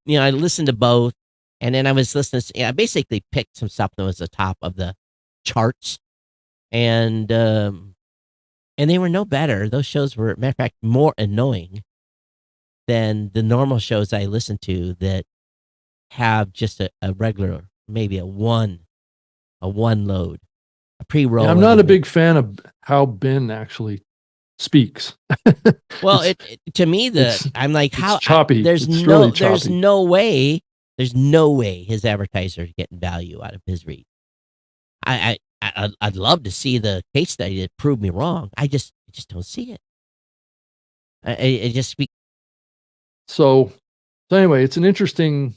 both, and then I was listening. I basically picked some stuff that was the top of the charts. And they were no better. Those shows were, matter of fact, more annoying than the normal shows I listen to that have just a regular, maybe a one load, a pre-roll. I'm not a big fan of how Ben actually speaks. Well, to me, I'm like, how choppy. There's no way his advertisers are getting value out of his read. I'd love to see the case study that proved me wrong. I just don't see it. So anyway, it's an interesting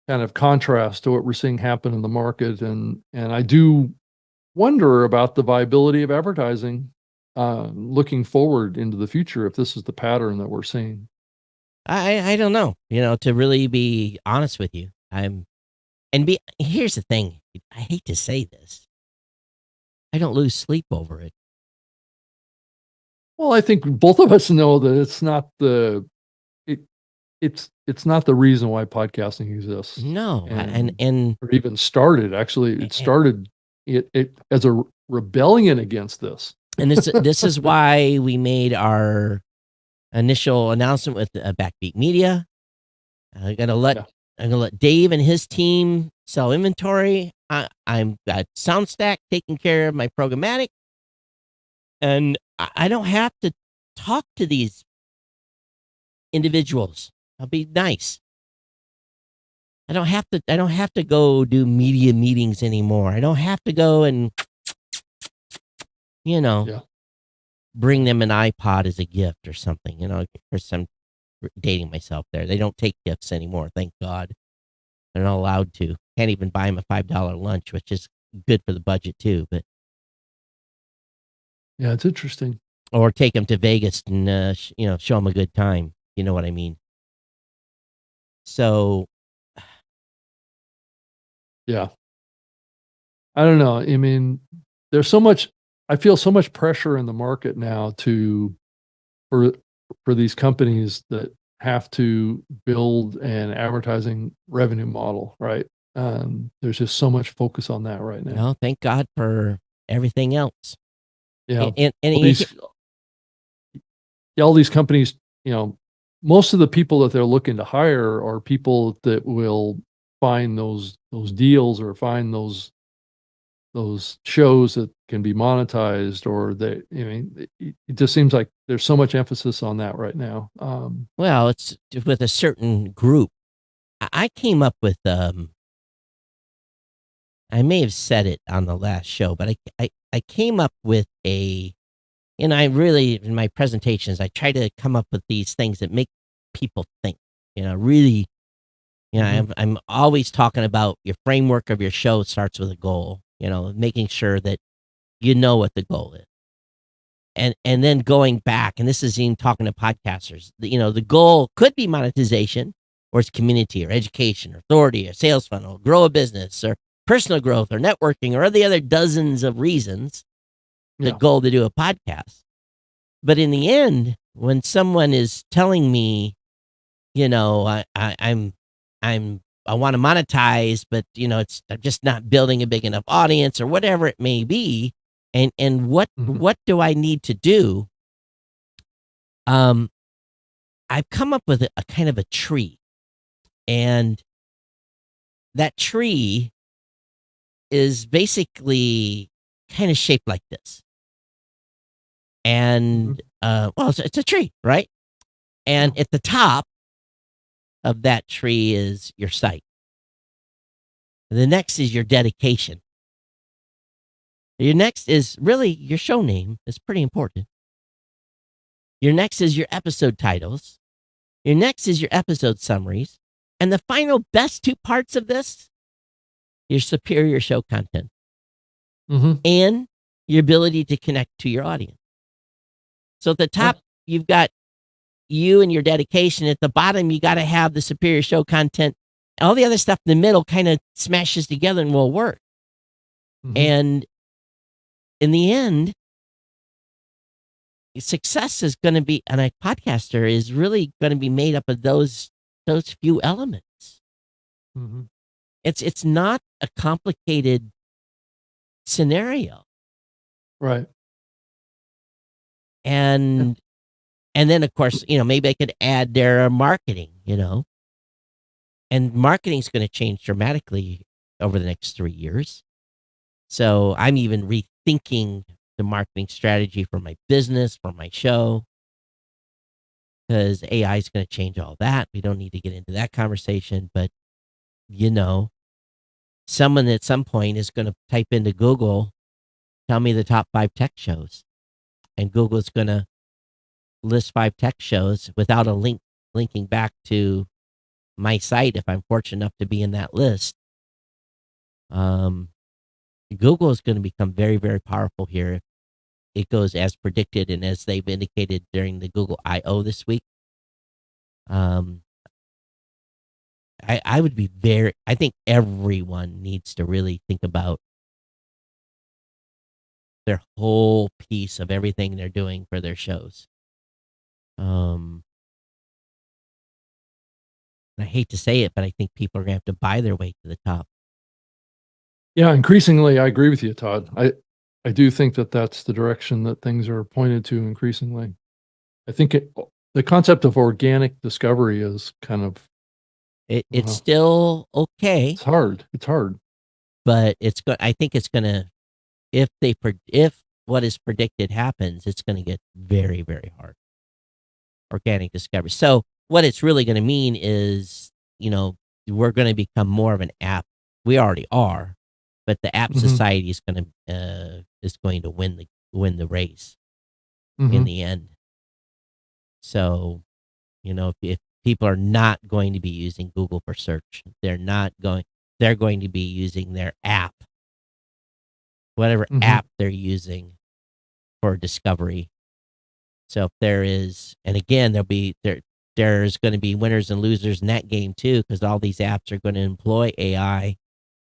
kind of contrast to what we're seeing happen in the market, and I do wonder about the viability of advertising looking forward into the future if this is the pattern that we're seeing. I don't know, to really be honest with you. Here's the thing. I hate to say this. I don't lose sleep over it. Well, I think both of us know that it's not it's not the reason why podcasting exists. No, or even started. Actually, it started it as a rebellion against this. And this is why we made our initial announcement with Backbeat Media. I'm gonna let Dave and his team sell inventory. I'm got SoundStack taking care of my programmatic, and I don't have to talk to these individuals. I'll be nice. I don't have to go do media meetings anymore. I don't have to go and bring them an iPod as a gift or something. For some dating myself there. They don't take gifts anymore, thank God. They're not allowed to. Can't even buy them a $5 lunch, which is good for the budget too. But yeah, it's interesting. Or take them to Vegas and show them a good time. You know what I mean? So, yeah, I don't know. I mean, there's so much. I feel so much pressure in the market now for these companies that have to build an advertising revenue model, right? There's just so much focus on that right now. No, thank God for everything else. Yeah, all these companies, most of the people that they're looking to hire are people that will find those deals or find those shows that can be monetized, or it just seems like there's so much emphasis on that right now. Well, it's with a certain group. I came up with, I may have said it on the last show, but I came up with I really, in my presentations, I try to come up with these things that make people think, really, I'm always talking about your framework of your show starts with a goal, making sure that you know what the goal is. And then going back, and this is even talking to podcasters, the goal could be monetization, or it's community or education or authority or sales funnel, grow a business or personal growth or networking or the other dozens of reasons the goal to do a podcast. But in the end, when someone is telling me, I want to monetize, but I'm just not building a big enough audience or whatever it may be, and what do I need to do? I've come up with a kind of a tree, and that tree is basically kind of shaped like this. And it's a tree, right? And at the top of that tree is your site. The next is your dedication. Your next is really your show name. It's pretty important. Your next is your episode titles. Your next is your episode summaries. And the final best two parts of this, your superior show content. And your ability to connect to your audience. So at the top, you've got you and your dedication. At the bottom, you got to have the superior show content. All the other stuff in the middle kind of smashes together and will work. And in the end, success is going to be, and a podcaster is really going to be made up of those few elements. It's not a complicated scenario. Right. And then, of course, maybe I could add their marketing, and marketing's going to change dramatically over the next 3 years. So I'm even rethinking the marketing strategy for my business, for my show, because AI is going to change all that. We don't need to get into that conversation, but someone at some point is going to type into Google, tell me the top 5 tech shows. And Google's going to list 5 tech shows without a linking back to my site if I'm fortunate enough to be in that list. Google is going to become very, very powerful here if it goes as predicted and as they've indicated during the Google I/O this week. I would be I think everyone needs to really think about their whole piece of everything they're doing for their shows. I hate to say it, but I think people are going to have to buy their way to the top. Yeah, increasingly, I agree with you, Todd. I do think that that's the direction that things are pointed to increasingly. I think the concept of organic discovery is kind of It's still okay, it's hard. It's hard. but I think it's going to if what is predicted happens, it's going to get very, very hard. Organic discovery. So what it's really going to mean is, we're going to become more of an app. We already are, but the app society is going to win the race in the end. So, if people are not going to be using Google for search, they're going to be using their app, whatever app they're using for discovery. So if there is, and again, there's going to be winners and losers in that game too, because all these apps are going to employ AI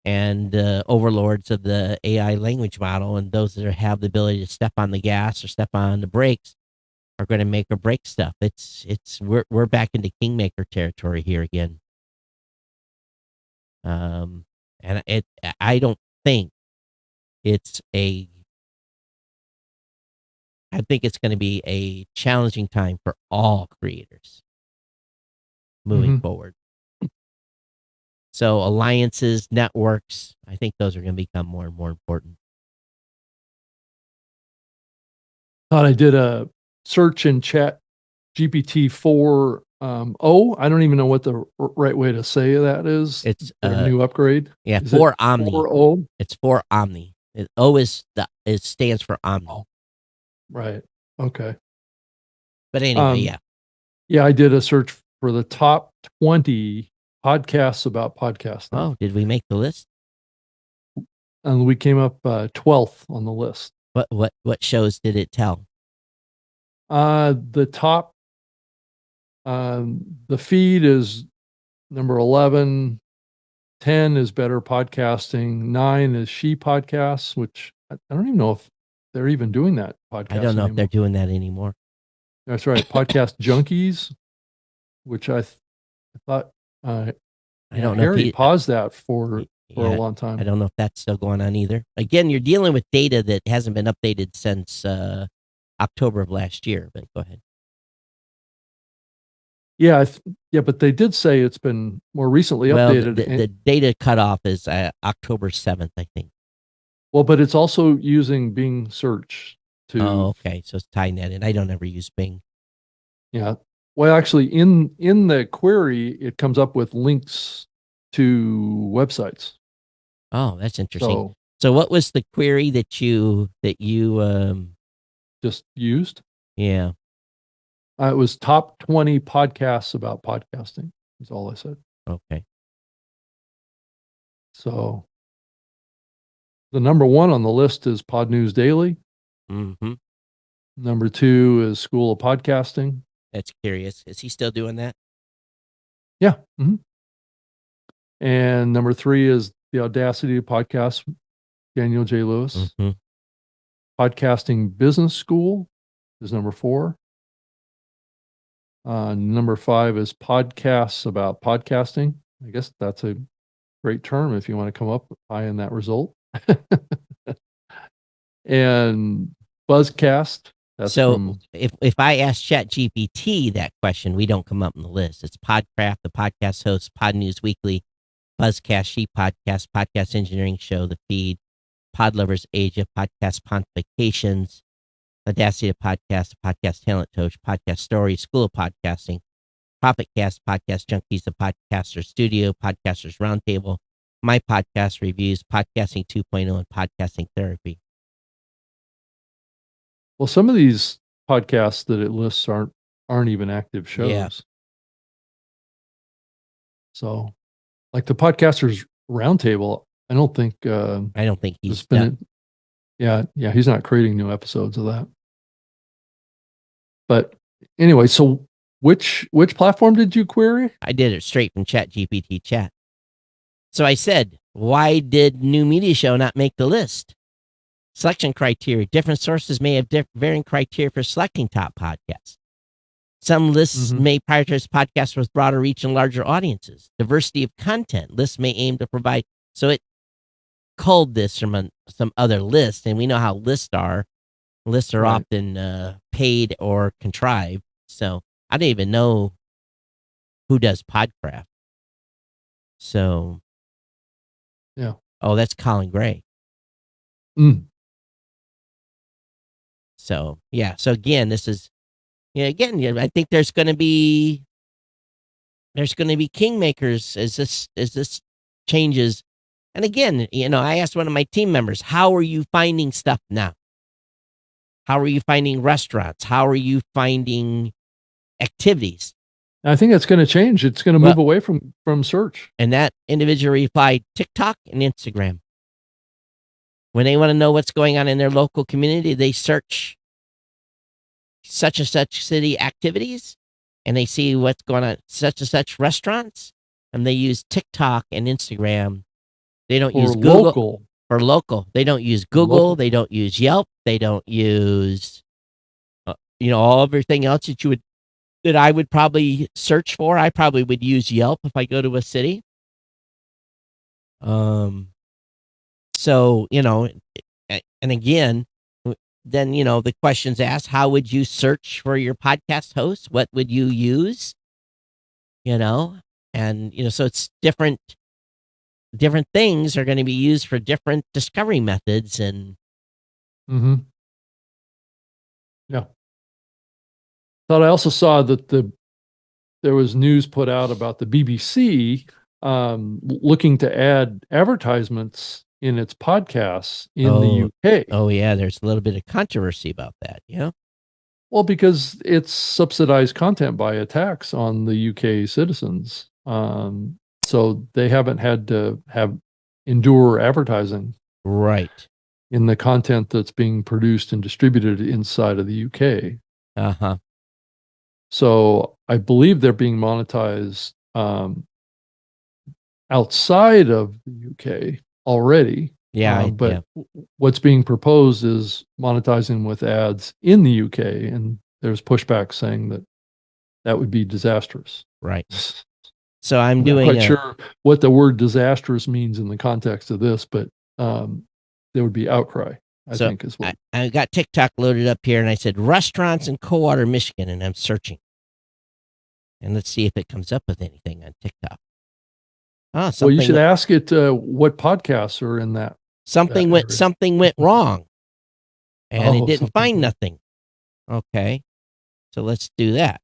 and overlords of the AI language model, and those that have the ability to step on the gas or step on the brakes are going to make or break stuff. We're back into kingmaker territory here again. And I don't think I think it's going to be a challenging time for all creators moving forward. So alliances, networks, I think those are going to become more and more important. Thought I did a search in Chat GPT 4. I don't even know what the right way to say that is. It's a new upgrade. Yeah, Is for it Omni. 4O? It's for Omni. It stands for Omni. Oh, right. Okay. But anyway, yeah. Yeah, I did a search for the top 20 podcasts about podcasting. Oh, did we make the list? And we came up 12th on the list. What shows did it tell? The top, the feed is number 11. 10 is Better Podcasting. 9 is She Podcasts, which I don't even know if they're even doing that podcast. I don't know if they're doing that anymore. That's right. Podcast Junkies, which I thought I don't know. Harry paused that for a long time. I don't know if that's still going on either. Again, you're dealing with data that hasn't been updated since October of last year. But go ahead. Yeah, but they did say it's been more recently updated. The data cutoff is October 7th, I think. Well, but it's also using Bing search to. Oh, okay. So it's tying that in. I don't ever use Bing. Yeah. Well, actually, in the query, it comes up with links to websites. Oh, that's interesting. So what was the query that you just used? Yeah. It was top 20 podcasts about podcasting. That's all I said. Okay. So the number 1 on the list is Pod News Daily. Number 2 is School of Podcasting. That's curious. Is he still doing that? Yeah. And number 3 is The Audacity Podcast, Daniel J. Lewis. Podcasting Business School is number 4. Number 5 is Podcasts About Podcasting. I guess that's a great term if you want to come up high in that result. And Buzzcast. If I ask ChatGPT that question, we don't come up on the list. It's Podcraft, the podcast host, Pod News Weekly, Buzzcast, She Podcast, Podcast Engineering Show, The Feed, Pod Lovers Asia, Podcast Pontifications, Audacity Podcast, Podcast Talent Coach, Podcast Stories, School of Podcasting, Profitcast, Podcast Junkies, The Podcaster Studio, Podcasters Roundtable, My Podcast Reviews, Podcasting 2.0, and Podcasting Therapy. Well, some of these podcasts that it lists aren't even active shows. Yeah. So, like the Podcasters Roundtable, I don't think I don't think there's he's been done. yeah, he's not creating new episodes of that. But anyway, so which platform did you query? I did it straight from ChatGPT chat. So I said, why did New Media Show not make the list? Selection criteria. Different sources may have varying criteria for selecting top podcasts. Some lists Mhm. may prioritize podcasts with broader reach and larger audiences. Diversity of content. Lists may aim to provide. So it culled this from some other lists, and we know how lists are. Lists are Right. often paid or contrived. So I don't even know who does Podcraft. So, Yeah. oh, that's Colin Gray. Mm. So yeah. So again, this is I think there's going to be kingmakers as this changes. And again, I asked one of my team members, "How are you finding stuff now? How are you finding restaurants? How are you finding activities?" I think that's going to change. It's going to Well, move away from search. and that individual replied, "TikTok and Instagram. When they want to know what's going on in their local community, they search such and such city activities, and they see what's going on such and such restaurants, and they use TikTok and Instagram. They don't Or use Google local. for local. They don't use Google. Local. They don't use Yelp. They don't use, all everything else that I would probably search for. I probably would use Yelp if I go to a city. So, and again, then, the question's asked, how would you search for your podcast host? What would you use? And, so it's different things are going to be used for different discovery methods. And Mm-hmm. Yeah. Thought I also saw that there was news put out about the BBC looking to add advertisements in its podcasts in the UK. Oh yeah, there's a little bit of controversy about that. Yeah. Well, because it's subsidized content by a tax on the UK citizens. So they haven't had to endure advertising Right. in the content that's being produced and distributed inside of the UK. Uh-huh. So I believe they're being monetized outside of the UK already. Yeah. But what's being proposed is monetizing with ads in the UK, and there's pushback saying that would be disastrous. Right. So I'm not quite sure what the word disastrous means in the context of this, but there would be outcry, I think, as well. I got TikTok loaded up here, and I said restaurants in Coldwater, Michigan, and I'm searching. And let's see if it comes up with anything on TikTok. Well, you should ask it what podcasts are in that. Something went wrong, and it didn't find nothing. Okay, so let's do that.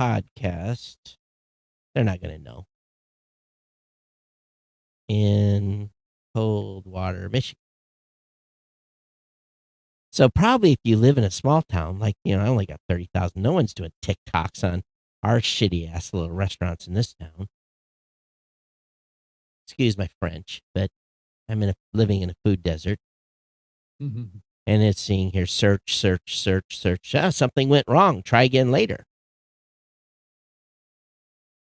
Podcast. They're not going to know. In Coldwater, Michigan. So probably if you live in a small town, like, I only got 30,000. No one's doing TikToks on our shitty ass little restaurants in this town. Excuse my French, but I'm living in a food desert. Mm-hmm. And it's seeing here, search. Something went wrong. Try again later.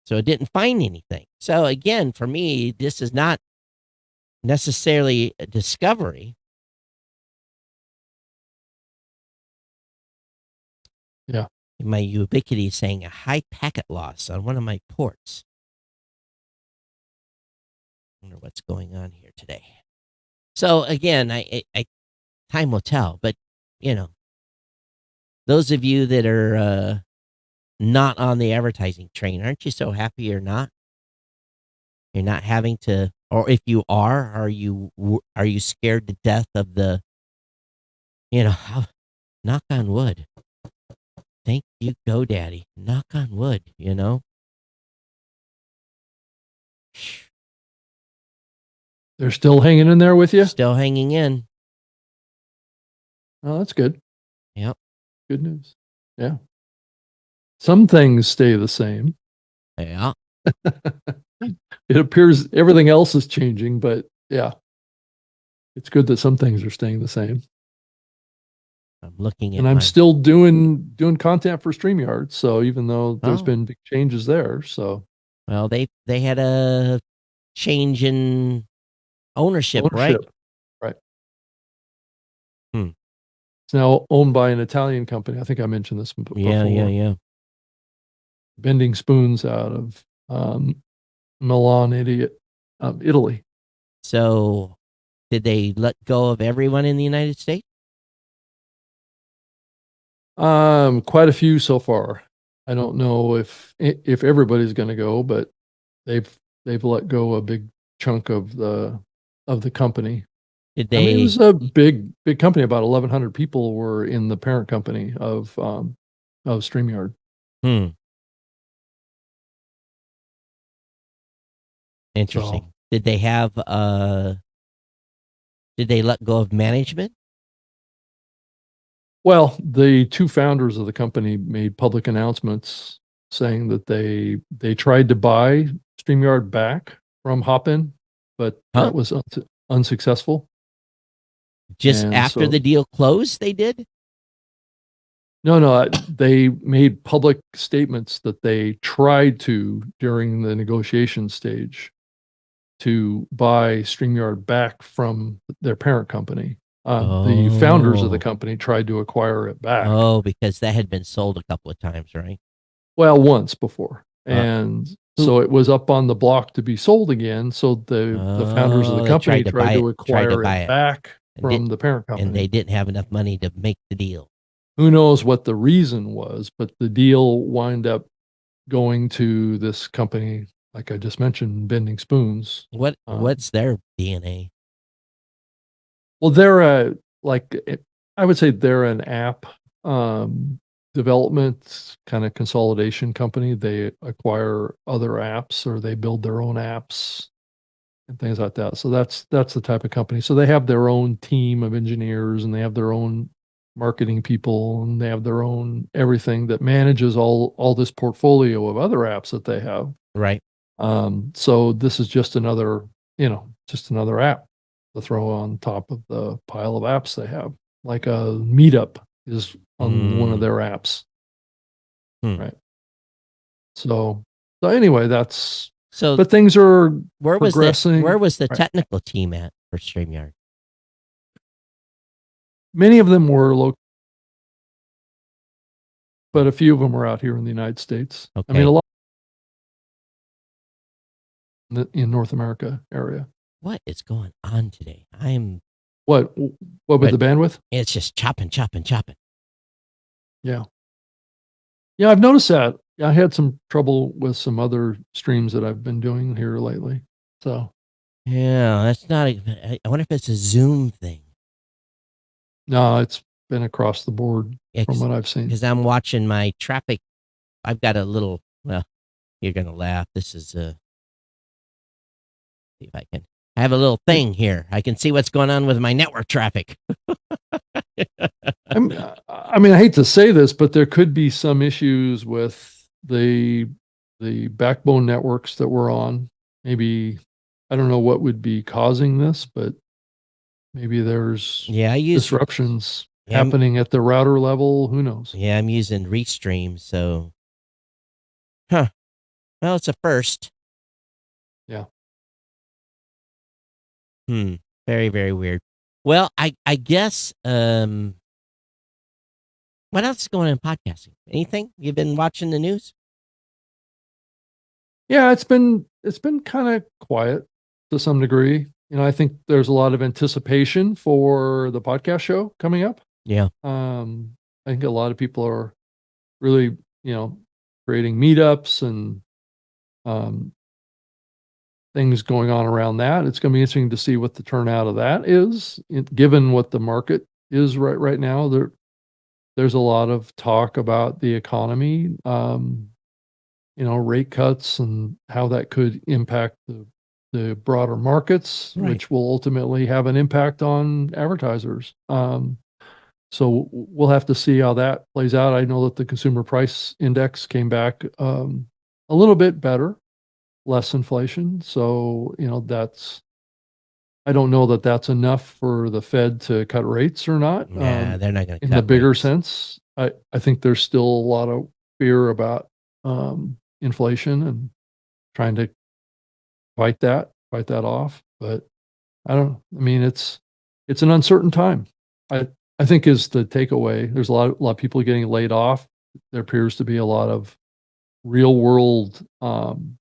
So it didn't find anything. So again, for me, this is not necessarily a discovery. Yeah. My Ubiquiti is saying a high packet loss on one of my ports. I wonder what's going on here today. So again, I time will tell, but those of you that are not on the advertising train, aren't you so happy you're not? You're not having to, or if you are you scared to death of the, knock on wood. Thank you, GoDaddy. Knock on wood, They're still hanging in there with you? Still hanging in. Oh, that's good. Yep. Good news. Yeah. Some things stay the same. Yeah. It appears everything else is changing, but yeah. it's good that some things are staying the same. I'm looking at And I'm still doing content for StreamYard. So even though there's been big changes there, so well, they had a change in ownership, right? Right. Hmm. It's now owned by an Italian company. I think I mentioned this before. Yeah. Bending Spoons out of Milan, Italy. So, did they let go of everyone in the United States? Quite a few so far. I don't know if everybody's going to go, but they've let go a big chunk of the company. Did I mean, it they? was a big company. About 1,100 people were in the parent company of StreamYard. Hmm. Interesting. So, Did they have? Did they let go of management? well, the two founders of the company made public announcements saying that they tried to buy StreamYard back from Hopin, but Huh? that was unsuccessful. Just And after so, the deal closed, they did? no, they made public statements that they tried to, during the negotiation stage, to buy StreamYard back from their parent company. The founders of the Oh. company tried to acquire it back. Oh, because that had been sold a couple of times, right? Well, once before. Uh, And who so it was up on the block to be sold again. So the founders of the They company tried to buy tried to it, acquire it back and from the parent and they company. didn't have enough money to make the deal. Who knows what the reason was, but the deal wound up going to this company, like I just mentioned, Bending Spoons. What's their DNA? Well, they're I would say they're an app development kind of consolidation company. They acquire other apps or they build their own apps and things like that. So that's the type of company. So they have their own team of engineers and they have their own marketing people and they have their own everything that manages all this portfolio of other apps that they have. Right. So this is just another, just another app to throw on top of the pile of apps they have. Like a Meetup is on one of their apps. Hmm. Right. So anyway, So but things are where progressing. was the Right. technical team at for StreamYard? Many of them were local, but a few of them were out here in the United States. I mean, Okay. a lot in North America area. What is going on today? I'm What with the bandwidth? It's just chopping. Yeah. Yeah, I've noticed that. I had some trouble with some other streams that I've been doing here lately. So, Yeah, that's not. I wonder if it's a Zoom thing. no, it's been across the board from what I've seen. Because I'm watching my traffic. I've got a little. Well, you're gonna laugh. This is see if I can. I have a little thing here. I can see what's going on with my network traffic. I mean, I hate to say this, but there could be some issues with the backbone networks that we're on. Maybe I don't know what would be causing this, but maybe there's I use disruptions happening at the router level. Who knows? Yeah, I'm using Restream, so well, it's a first. Yeah. Very, very weird. Well, I guess what else is going on in podcasting? Anything? You've been watching the news? Yeah, it's been kind of quiet to some degree. I think there's a lot of anticipation for the podcast show coming up. Yeah. I think a lot of people are really, creating meetups and things going on around that. It's going to be interesting to see what the turnout of that is, given what the market is right now. There's a lot of talk about the economy, rate cuts and how that could impact the broader markets, Right. which will ultimately have an impact on advertisers. So we'll have to see how that plays out. I know that the consumer price index came back a little bit better, less inflation. So, I don't know that that's enough for the Fed to cut rates or not. Nah, they're not going to In cut the bigger rates. sense, I think there's still a lot of fear about inflation and trying to fight that off. But I don't know. I mean, it's an uncertain time. I think is the takeaway. There's a lot of people getting laid off. There appears to be a lot of real world kind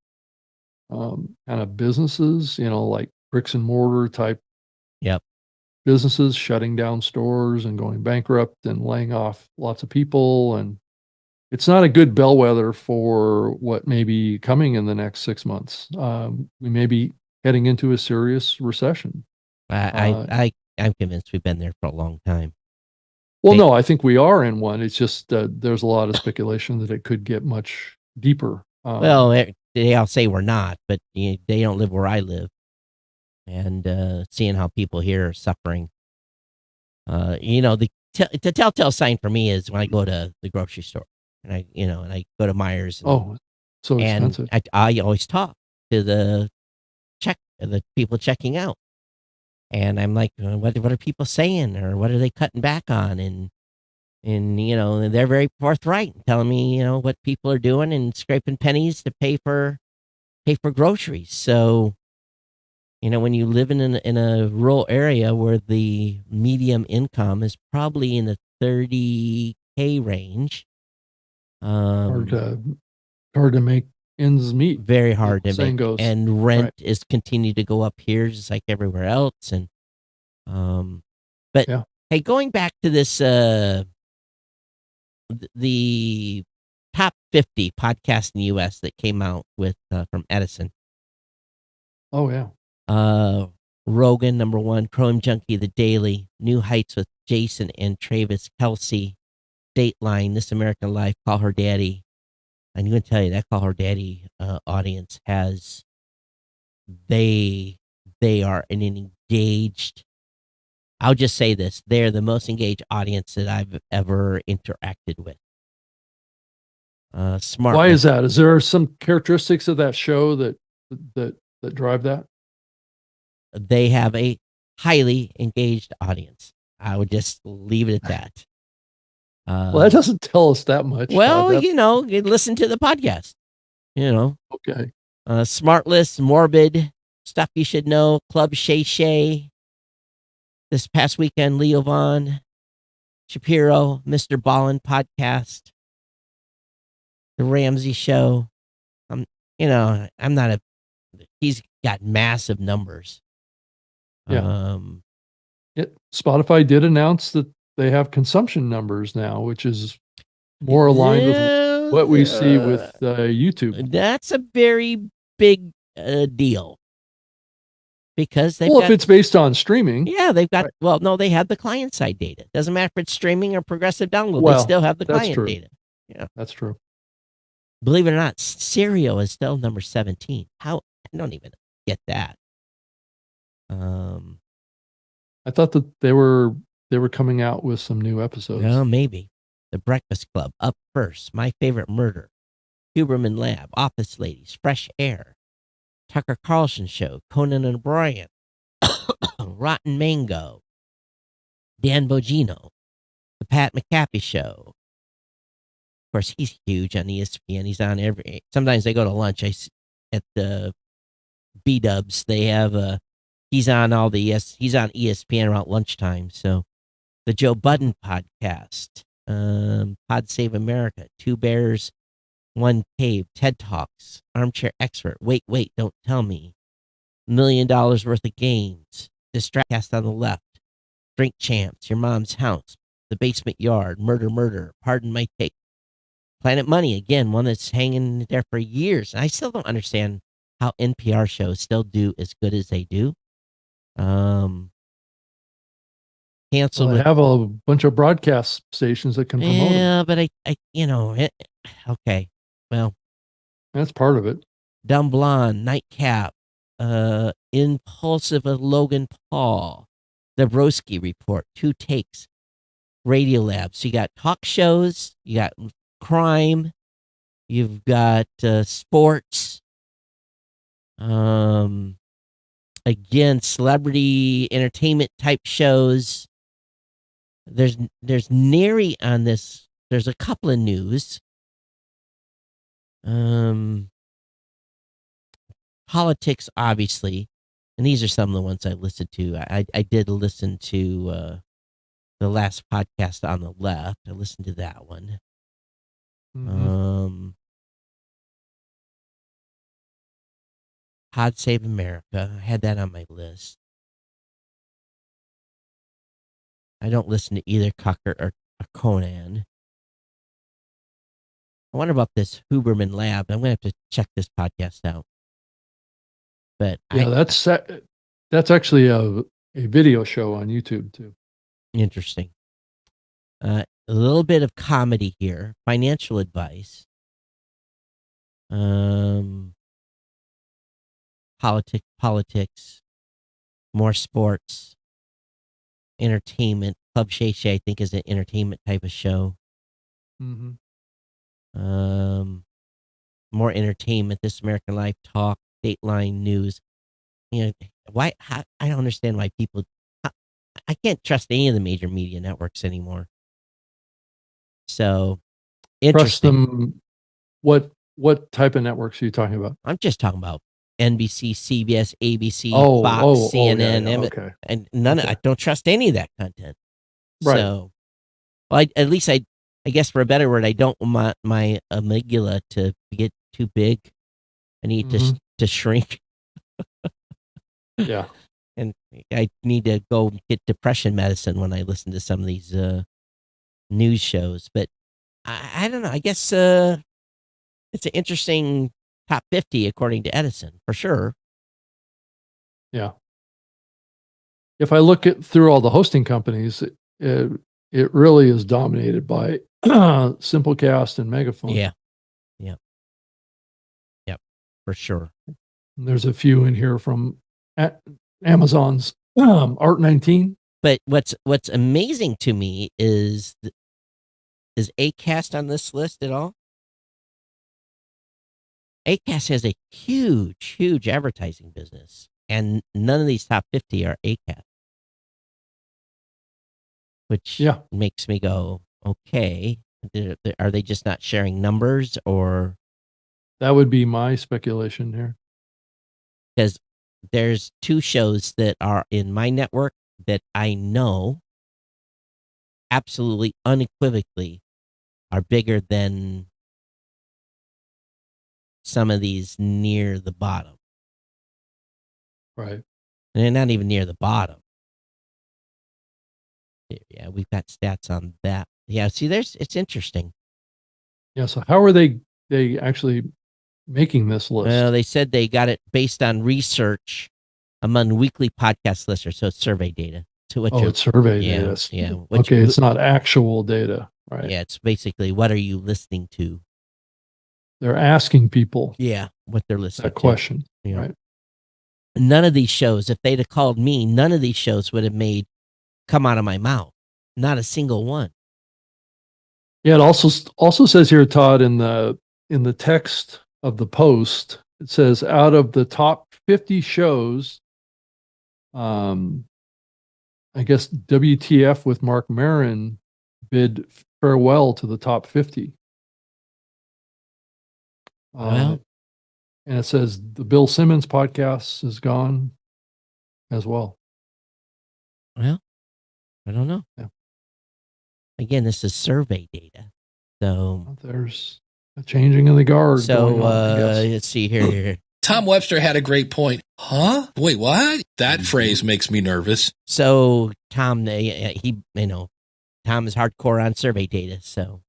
of businesses, like bricks and mortar type Yep. businesses shutting down stores and going bankrupt and laying off lots of people. And it's not a good bellwether for what may be coming in the next 6 months. We may be heading into a serious recession. I'm convinced we've been there for a long time. Well, no, I think we are in one. It's just there's a lot of speculation that it could get much deeper. Well, they all say we're not, but they don't live where I live, and seeing how people here are suffering. The telltale sign for me is when I go to the grocery store and I go to Myers. So expensive. I always talk to the people checking out. And I'm like, what are people saying, or what are they cutting back on? And they're very forthright, telling me what people are doing and scraping pennies to pay for groceries. So, when you live in a rural area where the medium income is probably in the $30K range, hard to make ends meet. Very hard to make. Goes. And rent is continued to go up here just like everywhere else. And but yeah. Hey, going back to this the top 50 podcasts in the US that came out with from Edison. Oh yeah. Rogan, number 1, Chrome Junkie, The Daily, New Heights with Jason and Travis Kelce, Dateline, This American Life, Call Her Daddy. I'm going to tell you that Call Her Daddy audience they are an engaged, I'll just say this, they're the most engaged audience that I've ever interacted with. Smart. Why is that? Is there some characteristics of that show that drive that? They have a highly engaged audience. I would just leave it at that. Well, that doesn't tell us that much. Well, you listen to the podcast. Okay. Smart List, Morbid, Stuff You Should Know, Club Shay Shay. This past weekend, Leo Vaughn, Shapiro, Mr. Ballin podcast, The Ramsey Show. He's got massive numbers. Yeah. Spotify did announce that they have consumption numbers now, which is more aligned with what we see with YouTube. That's a very big deal. Because if it's based on streaming. Yeah, they've got, right. No, they have the client side data. Doesn't matter if it's streaming or progressive download. They still have the client data. Yeah. That's true. Believe it or not, Stereo is still number 17. How? I don't even get that. I thought that they were coming out with some new episodes. Well, maybe. The Breakfast Club, Up First, My Favorite Murder, Huberman Lab, Office Ladies, Fresh Air, Tucker Carlson Show, Conan O'Brien, Rotten Mango, Dan Bongino, The Pat McAfee Show. Of course, he's huge on ESPN. He's on sometimes I go to lunch at the B-dubs. They have he's on he's on ESPN around lunchtime. So the Joe Budden podcast, Pod Save America, Two Bears, One Cave, TED Talks, Armchair Expert, Wait, Don't Tell Me, $1 million worth of gains, Distractcast on the left, Drink Champs, Your Mom's House, The Basement Yard, Murder, Pardon My Take, Planet Money, again, one that's hanging there for years. And I still don't understand how NPR shows still do as good as they do. Canceled. They have a bunch of broadcast stations that can promote them. Yeah, but okay. Well, that's part of it. Dumb Blonde, Nightcap, Impulsive of Logan Paul, The Broski Report, Two Takes, Radio Lab. So you got talk shows, you got crime, you've got sports, and again, celebrity entertainment type shows. There's nary on this. There's a couple of news. Politics, obviously, and these are some of the ones I listened to. I did listen to the last podcast on the left. I listened to that one. Pod Save America. I had that on my list. I don't listen to either Cochrane or Conan. I wonder about this Huberman Lab. I'm going to have to check this podcast out. But yeah, that's actually a video show on YouTube too. Interesting. A little bit of comedy here. Financial advice. Politics. More sports. Entertainment. Club Shay Shay, I think, is an entertainment type of show. More entertainment. This American Life Talk. Dateline News. Why? I don't understand why people. I can't trust any of the major media networks anymore. So, interesting. Trust them. What type of networks are you talking about? I'm just talking about NBC, CBS, ABC, Fox, CNN, okay. and none. I don't trust any of that content. Right. So, well, at least I guess for a better word, I don't want my amygdala to get too big. I need to shrink. Yeah. And I need to go get depression medicine when I listen to some of these news shows. But I don't know. I guess it's an interesting top 50 according to Edison, for sure. Yeah. If I look through all the hosting companies, it really is dominated by Simplecast and Megaphone. Yeah. For sure. And there's a few in here from Amazon's Art19. But what's amazing to me is Acast on this list at all? Acast has a huge advertising business, and none of these top 50 are Acast, which makes me go, okay, are they just not sharing numbers, or? That would be my speculation here. Because there's two shows that are in my network that I know absolutely unequivocally are bigger than some of these near the bottom. Right. And they're not even near the bottom. Yeah, we've got stats on that. Yeah, see, it's interesting. Yeah, so how are they actually making this list? Well, they said they got it based on research among weekly podcast listeners, so it's survey data. So it's survey data. Yeah. Okay, it's not actual data, right? Yeah, it's basically what are you listening to? They're asking people. Yeah, what they're listening that question, right? None of these shows, if they'd have called me, none of these shows would have come out of my mouth. Not a single one. Yeah, it also says here, Todd, in the text of the post, it says out of the top 50 shows, I guess WTF with Mark Maron bid farewell to the top 50. Well, and it says the Bill Simmons podcast is gone as well. Well, I don't know. Yeah. Again, this is survey data. So there's a changing of the guard. So let's see here. Tom Webster had a great point. Huh? Wait, what? That phrase makes me nervous. So Tom, Tom is hardcore on survey data. So,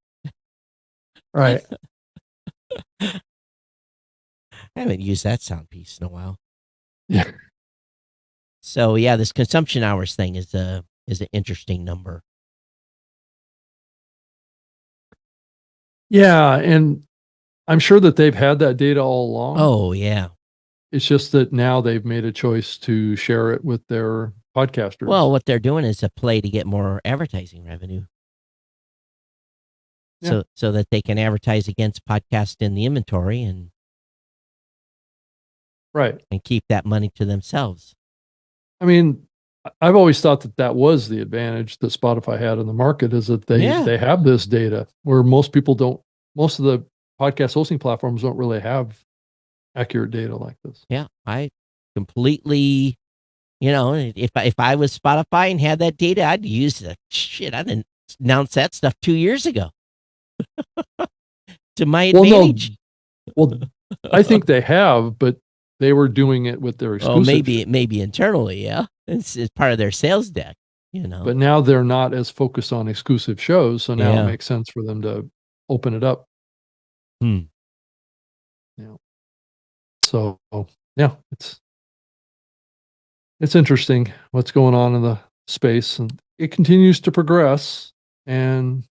right. I haven't used that sound piece in a while. Yeah. So yeah, this consumption hours thing is an interesting number. Yeah, and I'm sure that they've had that data all along. Oh yeah. It's just that now they've made a choice to share it with their podcasters. Well, what they're doing is a play to get more advertising revenue. Yeah. So that they can advertise against podcasts in the inventory and right. and keep that money to themselves. I mean, I've always thought that was the advantage that Spotify had in the market, is that they have this data where most people don't. Most of the podcast hosting platforms don't really have accurate data like this. Yeah, I completely, if I was Spotify and had that data, I'd use the shit. I'd announce that stuff 2 years ago to my advantage. Well, I think they have, but they were doing it with their exclusive. Maybe internally, yeah. It's part of their sales deck, But now they're not as focused on exclusive shows, so now it makes sense for them to open it up. Hmm. Yeah. So yeah, it's interesting what's going on in the space, and it continues to progress. And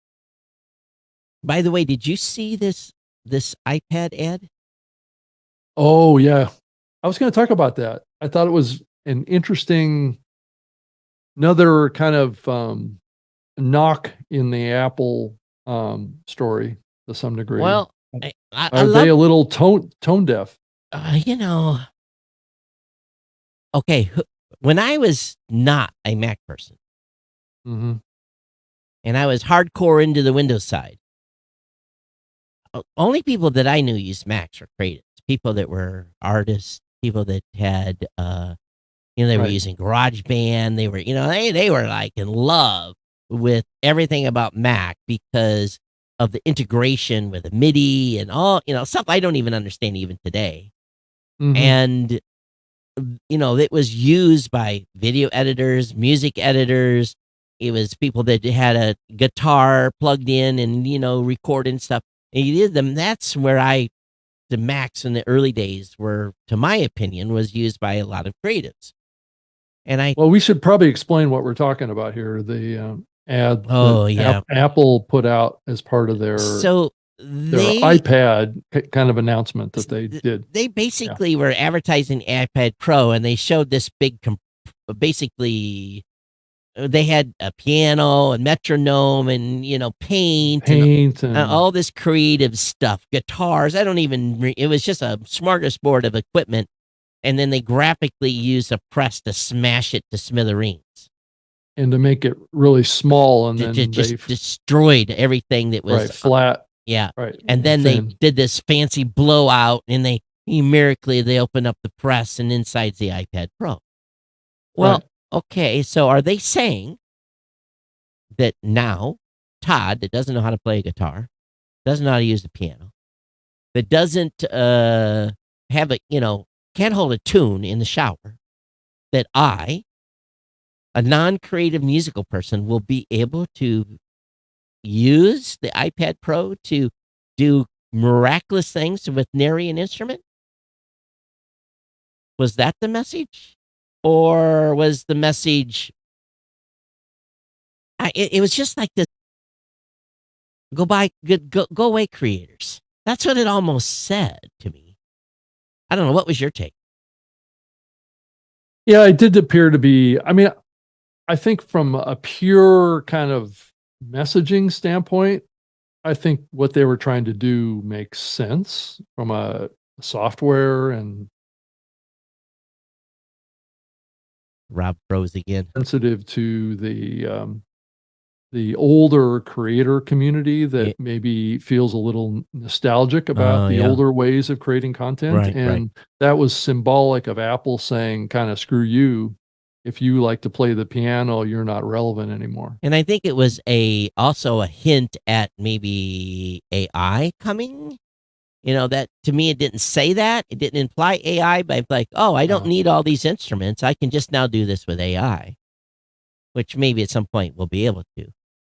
by the way, did you see this iPad ad? oh yeah, I was going to talk about that. I thought it was an interesting, another kind of knock in the Apple story to some degree. Well, are they a little tone deaf? Okay, when I was not a Mac person, Mm-hmm. and I was hardcore into the Windows side, only people that I knew used Macs were creatives. People that were artists, people that had, they were using GarageBand. They were, they were like in love with everything about Mac because of the integration with the MIDI and all, stuff I don't even understand even today. Mm-hmm. And, it was used by video editors, music editors. It was people that had a guitar plugged in and, recording stuff. And you did them. That's where the Macs in the early days were, to my opinion, was used by a lot of creatives. And well, we should probably explain what we're talking about here. The ad Apple put out as part of their iPad kind of announcement that they did. They basically were advertising iPad Pro, and they showed this big, basically, they had a piano and metronome and paint and all this creative stuff, guitars. It was just a smorgasbord of equipment, and then they graphically used a press to smash it to smithereens and to make it really small, and then they just destroyed everything that was flat. Yeah, right. And then they did this fancy blowout, and they open up the press, and inside's the iPad Pro. Well. Okay, so are they saying that now Todd, that doesn't know how to play a guitar, doesn't know how to use the piano, that doesn't have can't hold a tune in the shower, that I, a non-creative musical person, will be able to use the iPad Pro to do miraculous things with nary an instrument? Was that the message? Or was the message, it was just like this, go away, creators. That's what it almost said to me. I don't know. What was your take? Yeah, it did appear to be. I mean, I think from a pure kind of messaging standpoint, I think what they were trying to do makes sense from a software and Rob froze again. Sensitive to the older creator community that maybe feels a little nostalgic about the older ways of creating content. That was symbolic of Apple saying, kind of, screw you. If you like to play the piano, you're not relevant anymore. And I think it was also a hint at maybe AI coming. That to me, it didn't say that. It didn't imply AI, but like, I don't need all these instruments. I can just now do this with AI, which maybe at some point we'll be able to.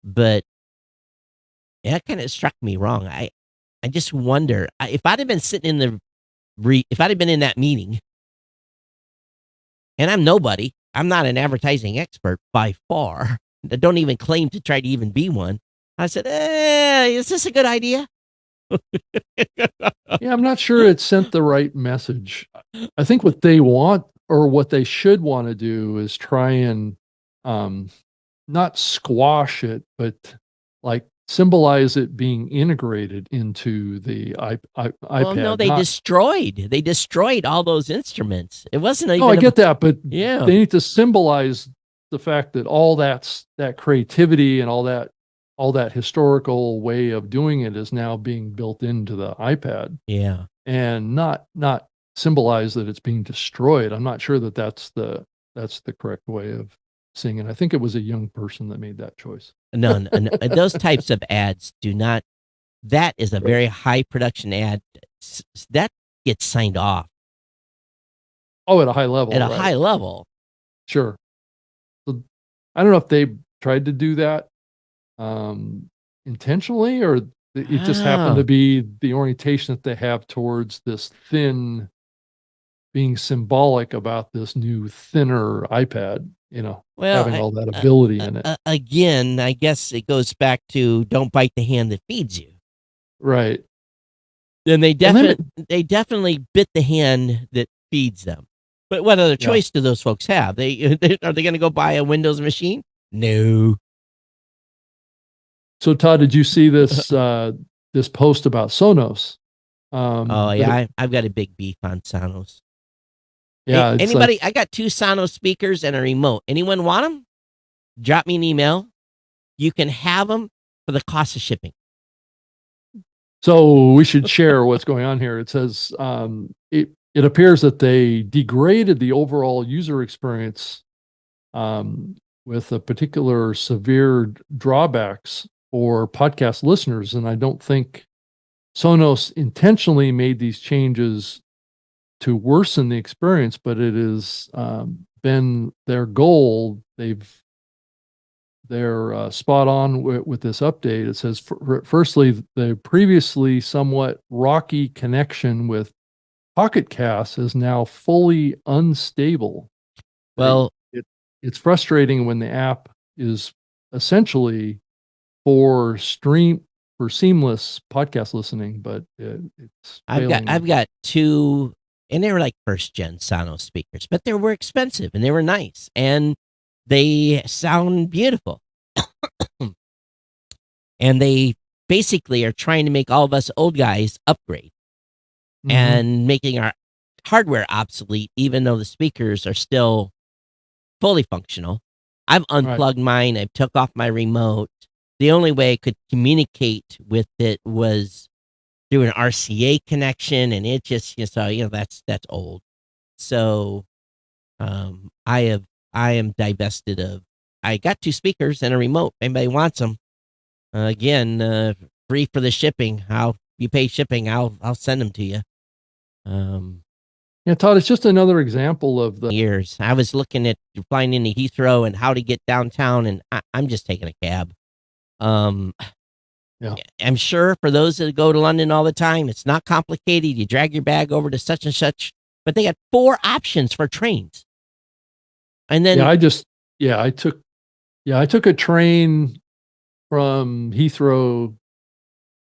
But that kind of struck me wrong. I just wonder if I'd have been sitting in if I'd have been in that meeting, and I'm nobody. I'm not an advertising expert by far. I don't even claim to try to even be one. I said, is this a good idea? Yeah, I'm not sure it sent the right message. I think what they want, or what they should want to do, is try and not squash it, but like symbolize it being integrated into the iPad. Well, no, they destroyed all those instruments. It wasn't even. No, I get that, but Yeah. they need to symbolize the fact that all that creativity and all that historical way of doing it is now being built into the iPad, Yeah. and not symbolize that it's being destroyed. I'm not sure that that's the correct way of seeing it. I think it was a young person that made that choice. No, those types of ads do not. That is a very high production ad. That gets signed off Oh, at a high level. at a right. high level. Sure. So I don't know if they tried to do that intentionally, or it just happened to be the orientation that they have towards this thin, being symbolic about this new thinner iPad, Well, having all that ability in it. Again, I guess it goes back to don't bite the hand that feeds you. Right. Then they And then definitely bit the hand that feeds them. But what other choice do those folks have? Are they going to go buy a Windows machine? No. So Todd, did you see this this post about Sonos? Oh yeah, I've got a big beef on Sonos. Yeah. Hey, it's anybody? like- I got 2 Sonos speakers and a remote. Anyone want them? Drop me an email. You can have them for the cost of shipping. So we should share what's going on here. It says it appears that they degraded the overall user experience with a particular severe drawbacks for podcast listeners. And I don't think Sonos intentionally made these changes to worsen the experience, but it has been their goal. They're spot on with this update. It says, firstly, the previously somewhat rocky connection with Pocket Cast is now fully unstable. Well, It's frustrating when the app is essentially for seamless podcast listening, but it's failing. I've got 2, and they were like 1st gen Sonos speakers, but they were expensive and they were nice and they sound beautiful. And they basically are trying to make all of us old guys upgrade and making our hardware obsolete, even though the speakers are still fully functional. I've unplugged mine. I took off my remote. The only way I could communicate with it was through an RCA connection, and it just that's old. So I am divested of. I got 2 speakers and a remote. If anybody wants them, again, free for the shipping. You pay shipping, I'll send them to you. Yeah, Todd, it's just another example of the Years. I was looking at flying into Heathrow and how to get downtown, and I'm just taking a cab. Yeah. I'm sure for those that go to London all the time, it's not complicated. You drag your bag over to such and such, but they got 4 options for trains. And then I took a train from Heathrow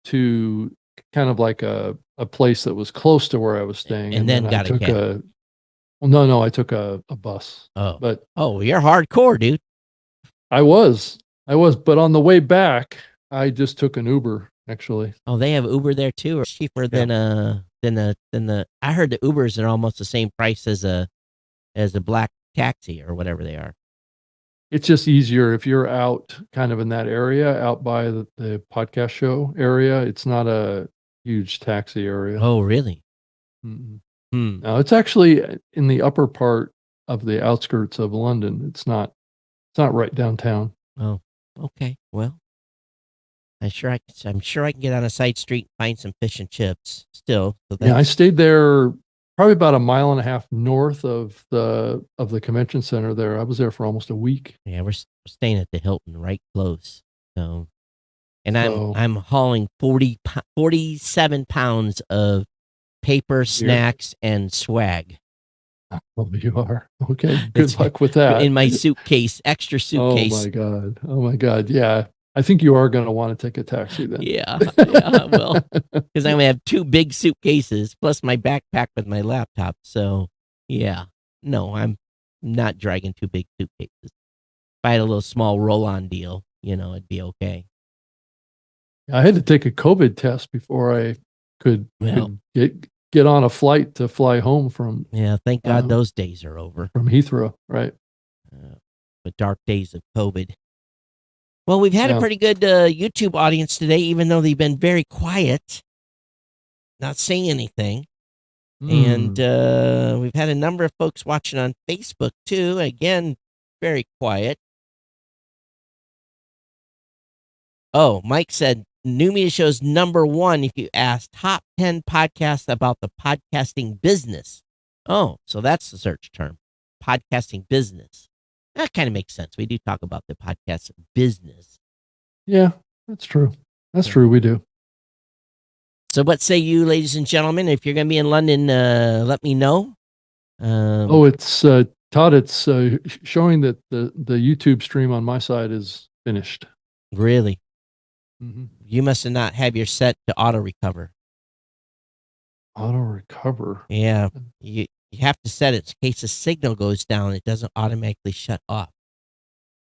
to kind of like a place that was close to where I was staying, And then got a cab. I took a bus. Oh. But you're hardcore, dude. I was, but on the way back, I just took an Uber, actually. Oh, they have Uber there too, or cheaper than the. I heard the Ubers are almost the same price as a black taxi or whatever they are. It's just easier if you're out kind of in that area, out by the podcast show area. It's not a huge taxi area. Oh, really? Mm-mm. Hmm. No, it's actually in the upper part of the outskirts of London. It's not right downtown. Oh, okay. Well, I'm sure I can get on a side street and find some fish and chips still. So Yeah, I stayed there probably about a mile and a half north of the convention center there. I was there for almost a week. Yeah, we're staying at the Hilton right close. So, and I'm hauling 47 pounds of paper, snacks, and swag. Oh, you are. Okay. Good luck with that. In my suitcase, extra suitcase. Oh my God. Yeah. I think you are going to want to take a taxi then. Yeah. Well, because I'm going to have 2 big suitcases plus my backpack with my laptop. So, yeah. No, I'm not dragging 2 big suitcases. If I had a little small roll-on deal, it'd be okay. I had to take a COVID test before I could, Well. could get on a flight to fly home from Yeah, thank God those days are over. Heathrow, right? The dark days of COVID. Well, we've had a Yeah. pretty good YouTube audience today, even though they've been very quiet, not saying anything. And we've had a number of folks watching on Facebook, too. Again, very quiet. Oh, Mike said, New Media Show's #1 if you ask top 10 podcasts about the podcasting business. Oh, so that's the search term, podcasting business. That kind of makes sense. We do talk about the podcast business. Yeah, that's true. That's true. We do. So what say you, ladies and gentlemen? If you're going to be in London, let me know. It's Todd. It's showing that the YouTube stream on my side is finished. Really? Mm-hmm. You must not have your set to auto recover. Auto recover. Yeah, you have to set it in case the signal goes down. It doesn't automatically shut off.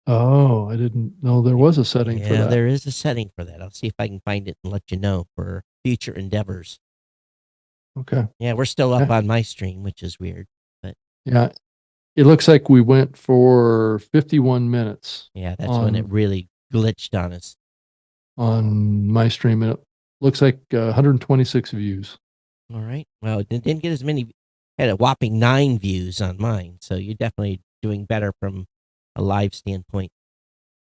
Oh, I didn't know there was a setting for Yeah, that. there is a setting for that. I'll see if I can find it and let you know for future endeavors. Okay. Yeah, we're still up on my stream, which is weird. But yeah, it looks like we went for 51 minutes. Yeah, that's when it really glitched on us. On my stream, it looks like 126 views. All right. Well, it didn't get as many. Had a whopping 9 views on mine, so you're definitely doing better from a live standpoint.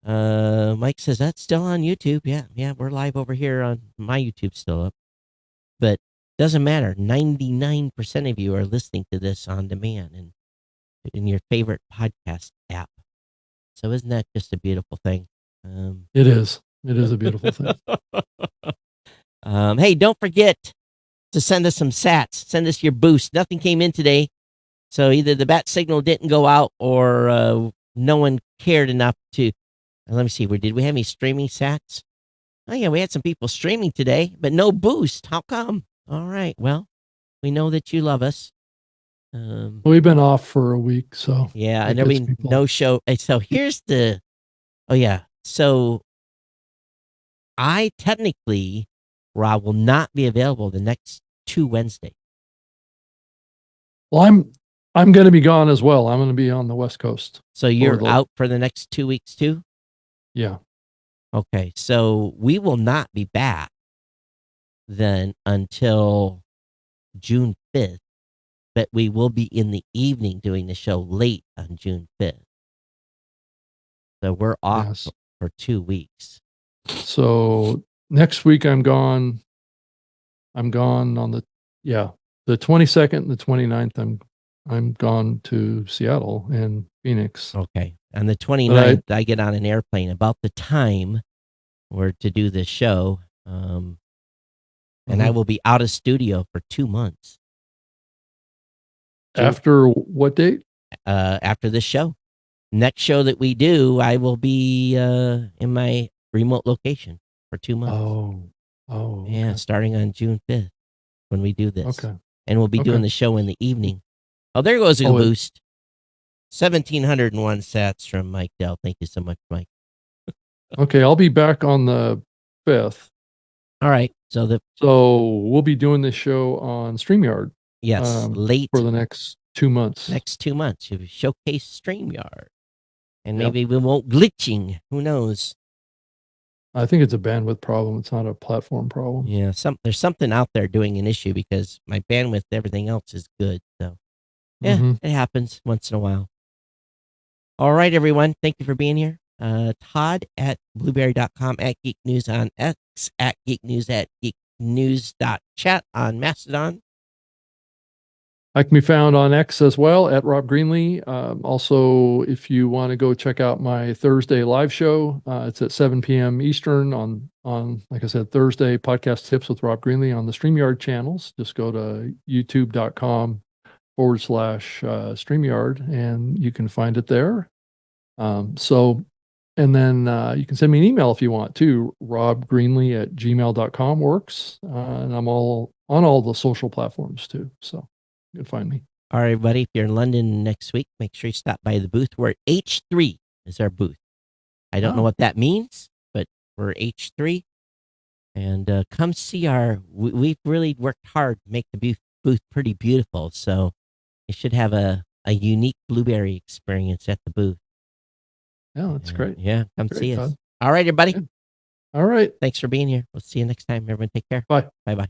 Mike says that's still on YouTube. Yeah, we're live over here on my YouTube still up. But doesn't matter. 99% of you are listening to this on demand and in your favorite podcast app. So isn't that just a beautiful thing? It is. It is a beautiful thing. Hey, don't forget to send us some sats. Send us your boost. Nothing came in today. So either the bat signal didn't go out or no one cared enough to. Let me see. Did we have any streaming sats? Oh, yeah, we had some people streaming today, but no boost. How come? All right. Well, we know that you love us. We've been off for a week, so. Yeah, and there'll be no show. So here's the. Oh, yeah. So I technically, Rob, will not be available the next 2 Wednesdays. Well, I'm going to be gone as well. I'm going to be on the West Coast. So you're out for the next 2 weeks too? Yeah. Okay, so we will not be back then until June 5th, but we will be in the evening doing the show late on June 5th. So we're off for 2 weeks. So next week I'm gone. I'm gone on the 22nd and the 29th. I'm gone to Seattle and Phoenix. Okay. On the 29th, I get on an airplane about the time we're to do this show. And I will be out of studio for 2 months. After what date? After this show. Next show that we do, I will be in my remote location for 2 months. Oh. Yeah, okay. starting on June 5th when we do this. Okay. And we'll be doing the show in the evening. Oh, there goes a boost. 1,701 sats from Mike Dell. Thank you so much, Mike. Okay, I'll be back on the 5th. All right. So we'll be doing this show on StreamYard. Yes, late for the next 2 months. Next 2 months, you showcase StreamYard, and maybe we won't glitching. Who knows? I think it's a bandwidth problem. It's not a platform problem. Yeah, there's something out there doing an issue because my bandwidth, everything else is good. So yeah, it happens once in a while. All right, everyone. Thank you for being here. Todd at blueberry.com, at Geek News on X, at Geek News, at geeknews.chat on Mastodon. I can be found on X as well at Rob Greenlee. Also, if you want to go check out my Thursday live show, it's at 7 p.m. Eastern on, like I said, Thursday podcast tips with Rob Greenlee on the StreamYard channels. Just go to youtube.com/StreamYard and you can find it there. And then you can send me an email if you want to. robgreenlee@gmail.com works. And I'm on all the social platforms too. So you can find me. All right, everybody. If you're in London next week, make sure you stop by the booth. We're at H3 is our booth. I don't know what that means, but we're H3. And come see we've really worked hard to make the booth pretty beautiful. So you should have a unique blueberry experience at the booth. Yeah, that's great. Yeah, come Great, see us. Todd. All right, everybody. Yeah. All right. Thanks for being here. We'll see you next time. Everyone take care. Bye. Bye-bye.